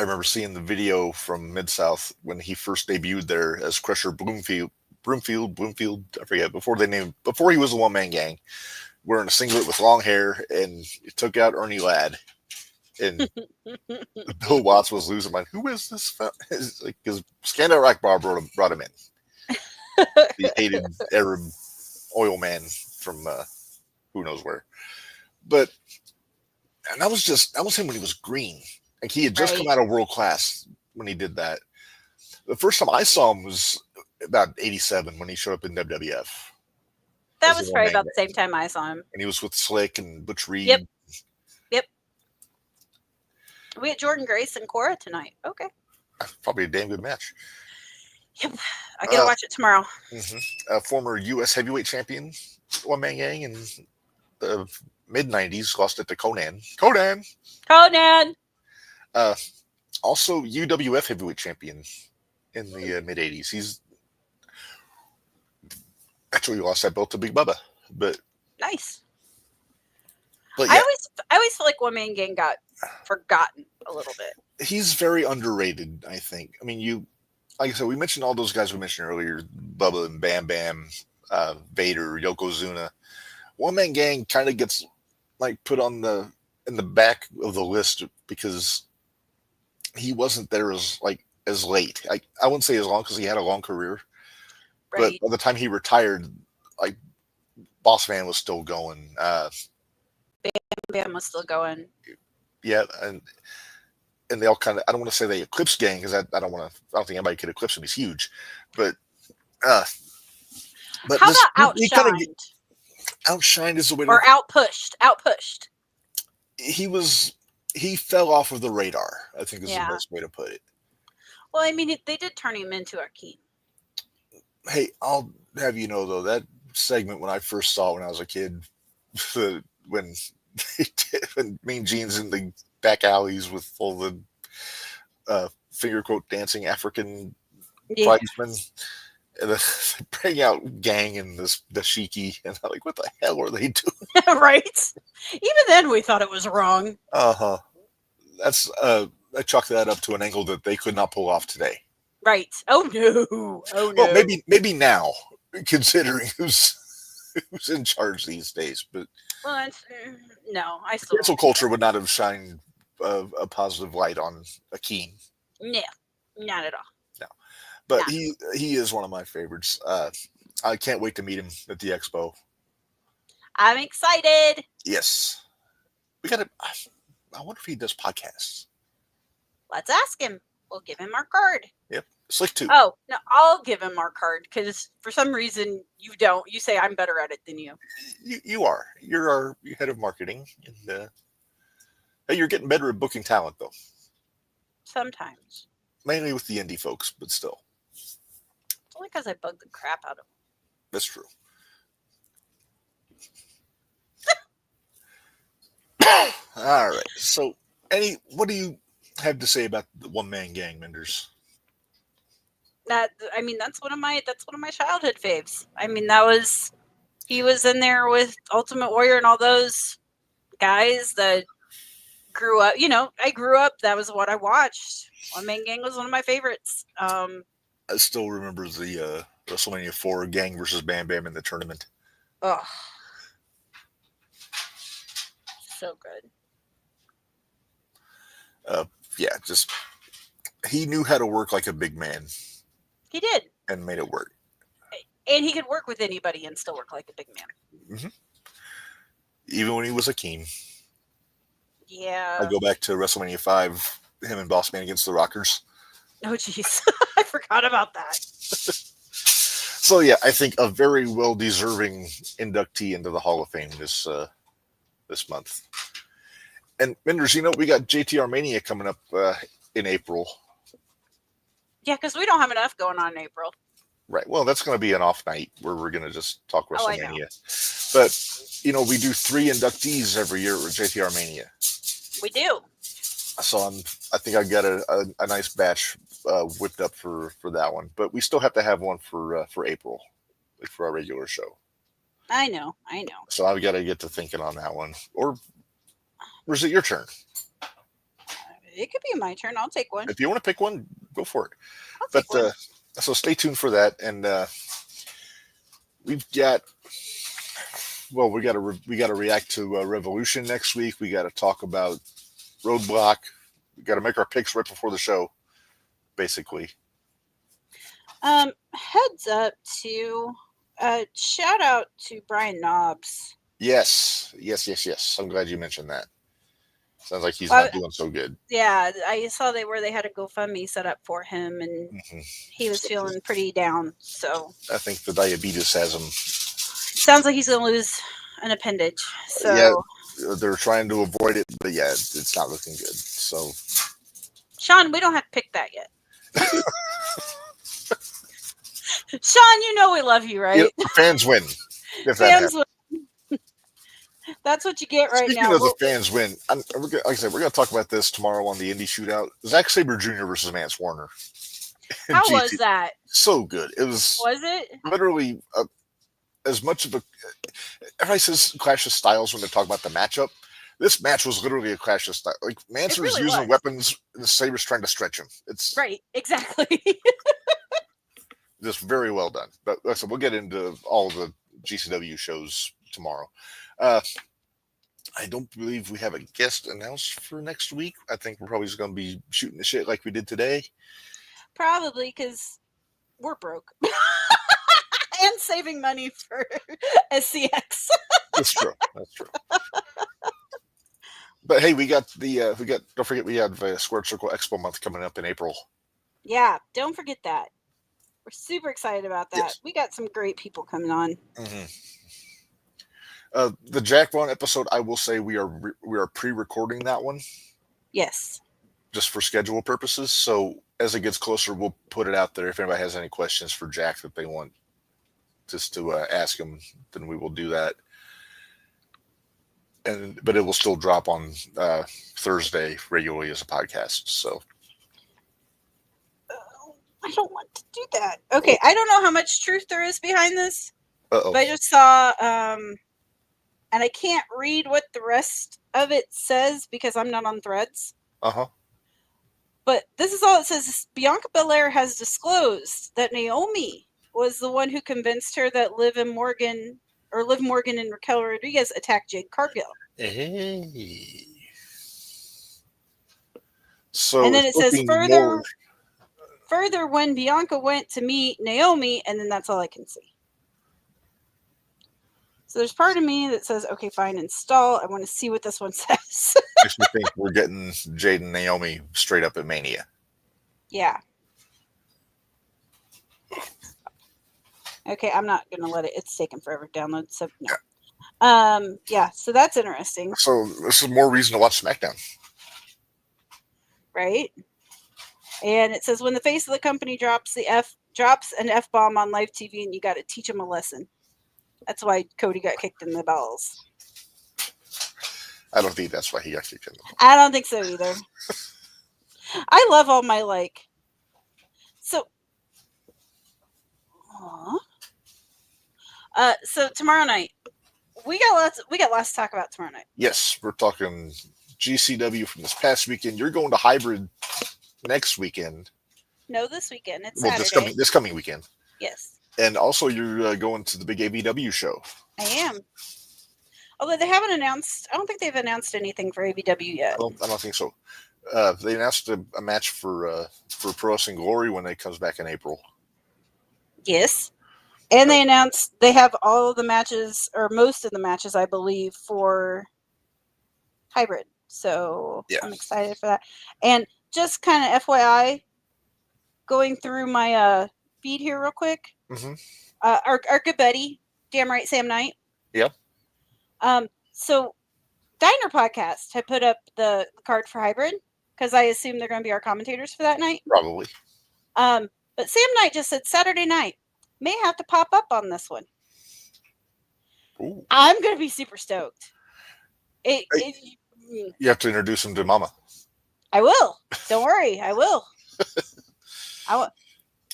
remember seeing the video from Mid-South when he first debuted there as Crusher Bloomfield, I forget, before he was a one-man gang, wearing a singlet with long hair, and it took out Ernie Ladd. And Bill Watts was losing mind. Who is this? Because Scandal Rock Bar brought him in. The hated Arab oil man from who knows where. But, and that was him when he was green. Like he had just come out of World Class when he did that. The first time I saw him was about 87 when he showed up in WWF. That was probably about the same time I saw him. And he was with Slick and Butch Reed. Yep. We had Jordan Grace and Cora tonight. Okay. Probably a damn good match. Yep. I gotta watch it tomorrow. Former U.S. heavyweight champion, one-man gang in the mid-90s, lost it to Conan. Also UWF heavyweight champion in the mid-80s. He's actually lost that belt to Big Bubba, but nice. But yeah, I always feel like One Man Gang got forgotten a little bit. He's very underrated, I think. I mean, like I said, we mentioned all those guys we mentioned earlier, Bubba and Bam Bam, Vader, Yokozuna. One Man Gang kind of gets like put in the back of the list because he wasn't there as late. I wouldn't say as long because he had a long career, but by the time he retired, like Boss Man was still going. Bam was still going. Yeah, and they all kind of, I don't want to say they eclipsed Gang because I don't think anybody could eclipse him. He's huge, but how about outshined? Outshined is the way. Or outpushed. He fell off of the radar, I think is the best way to put it. Well, I mean, they did turn him into Akeem. Hey, I'll have you know, though, that segment when I first saw it when I was a kid, when Mean Gene's in the back alleys with all the finger quote dancing African tribesmen, and they bring out Gang and the Shiki, and I'm like, what the hell are they doing? Right? Even then, we thought it was wrong. That's I chalk that up to an angle that they could not pull off today. Right. Oh no. Well, maybe now, considering who's in charge these days, but no, I still cancel culture would not have shined a positive light on Akeem. No, not at all. No, but he is one of my favorites. I can't wait to meet him at the expo. I'm excited. Yes, we gotta. I wonder if he does podcasts. Let's ask him. We'll give him our card. Yep. Slick too. Oh, no, I'll give him our card because for some reason you don't. You say I'm better at it than you. You are. You're our head of marketing. And, hey, you're getting better at booking talent, though. Sometimes. Mainly with the indie folks, but still. It's only because I bug the crap out of them. That's true. All right. So, what do you have to say about the One Man Gang, Minderz? That's one of my childhood faves. I mean, he was in there with Ultimate Warrior and all those guys that grew up. I grew up. That was what I watched. One Man Gang was one of my favorites. I still remember the WrestleMania 4 Gang versus Bam Bam in the tournament. Oh, so good. Yeah, just he knew how to work like a big man. He did. And made it work. And he could work with anybody and still work like a big man. Mm-hmm. Even when he was Akeem. Yeah. I go back to WrestleMania 5, him and Boss Man against the Rockers. Oh, jeez. I forgot about that. So, yeah, I think a very well-deserving inductee into the Hall of Fame this month. And Minderz, we got JTR Mania coming up in April. Yeah, because we don't have enough going on in April. Right. Well, that's going to be an off night where we're going to just talk WrestleMania. But, we do 3 inductees every year with JTR Mania. We do. So I think I got a nice batch whipped up for that one. But we still have to have one for April, for our regular show. I know. So I've got to get to thinking on that one. Or is it your turn? It could be my turn. I'll take one. If you want to pick one, go for it. I'll take one. So stay tuned for that. And we've got, we got to react to Revolution next week. We got to talk about Roadblock. We got to make our picks right before the show, basically. Heads up to shout out to Brian Knobs. Yes. I'm glad you mentioned that. Sounds like he's not doing so good. Yeah, I saw they had a GoFundMe set up for him, and he was feeling pretty down. So I think the diabetes has him. Sounds like he's going to lose an appendage. So yeah, they're trying to avoid it, but yeah, it's not looking good. So, Sean, we don't have to pick that yet. Sean, we love you, right? Yeah, fans win. Fans win. That's what you get right now. Speaking of the fans win, like I said, we're going to talk about this tomorrow on the Indie Shootout. Zack Sabre Jr. versus Mance Warner. How was that? So good. It was. Was it? Literally as much of a. Everybody says clash of styles when they talk about the matchup. This match was literally a clash of styles. Like, Mance was using weapons, and the Sabre's trying to stretch him. It's right, exactly. Just very well done. But like I said, we'll get into all the GCW shows tomorrow. I don't believe we have a guest announced for next week. I think we're probably just going to be shooting the shit like we did today. Probably because we're broke and saving money for SCX. That's true. But hey, we got don't forget we have Squared Circle Expo month coming up in April. Yeah, don't forget that. We're super excited about that. Yes. We got some great people coming on. Mm-hmm. The Jack Vaughn episode, I will say we are pre-recording that one. Yes. Just for schedule purposes. So as it gets closer, we'll put it out there. If anybody has any questions for Jack that they want just to ask him, then we will do that. But it will still drop on Thursday regularly as a podcast. So I don't want to do that. Okay, I don't know how much truth there is behind this. Uh-oh. But I just saw, and I can't read what the rest of it says because I'm not on Threads. Uh-huh. But this is all it says. Bianca Belair has disclosed that Naomi was the one who convinced her that Liv Morgan and Raquel Rodriguez attacked Jade Cargill. Hey. So and then it says further when Bianca went to meet Naomi, and then that's all I can see. So there's part of me that says, okay, fine, install. I want to see what this one says. Makes me think we're getting Jade and Naomi straight up at Mania. Yeah. Okay, I'm not going to let it. It's taking forever to download, so no. Yeah, so that's interesting. So this is more reason to watch SmackDown. Right? And it says, when the face of the company drops an F-bomb on live TV, and you got to teach them a lesson. That's why Cody got kicked in the balls. I don't think that's why he got kicked in the balls. I don't think so either. I love all my so tomorrow night we got lots to talk about tomorrow night. Yes, we're talking GCW from this past weekend. You're going to Hybrid next weekend. No, this weekend. It's Saturday. This coming weekend. Yes. And also, you're going to the big ABW show. I am. Although they haven't announced, I don't think they've announced anything for ABW yet. I don't think so. They announced a match for Pro Wrestling Glory when it comes back in April. Yes. And they announced they have all of the matches, or most of the matches, I believe, for Hybrid. So yeah. I'm excited for that. And just kind of FYI, going through my feed here real quick. Mm-hmm. Our good buddy, Damn Right Sam Knight. Yep. So Diner Podcast had put up the card for Hybrid because I assume they're going to be our commentators for that night. Probably. But Sam Knight just said Saturday night may have to pop up on this one. Ooh. I'm going to be super stoked. You have to introduce him to Mama. I will. Don't worry. I will.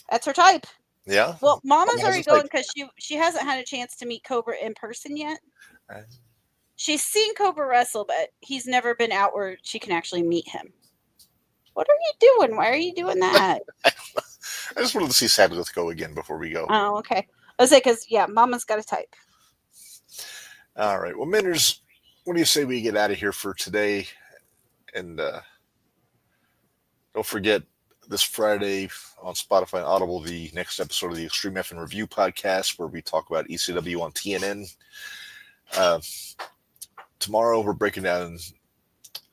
That's her type. Yeah. Well, Mama's already going because she hasn't had a chance to meet Cobra in person yet. She's seen Cobra wrestle, but he's never been out where she can actually meet him. What are you doing? Why are you doing that? I just wanted to see Sadlith go again before we go. Oh, okay. I was say because Mama's got a type. All right. Well, Minderz, what do you say we get out of here for today? And don't forget this Friday on Spotify and Audible, the next episode of the Extreme Effing Review podcast, where we talk about ECW on TNN. Tomorrow we're breaking down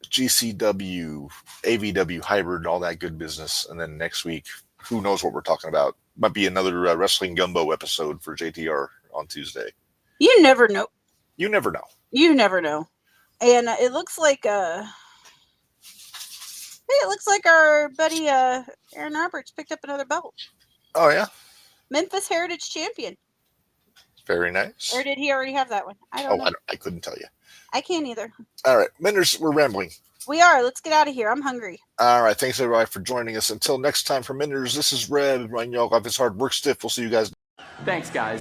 GCW, AVW, Hybrid, and all that good business. And then next week, who knows what we're talking about? Might be another Wrestling Gumbo episode for JTR on Tuesday. You never know. You never know. You never know. And it looks like our buddy Aaron Roberts picked up another belt. Oh, yeah? Memphis Heritage Champion. Very nice. Or did he already have that one? I don't know. I couldn't tell you. I can't either. All right. Minderz, we're rambling. We are. Let's get out of here. I'm hungry. All right. Thanks, everybody, for joining us. Until next time, for Minderz, this is Reb. Ryan Yog off his hard work stiff. We'll see you guys. Thanks, guys.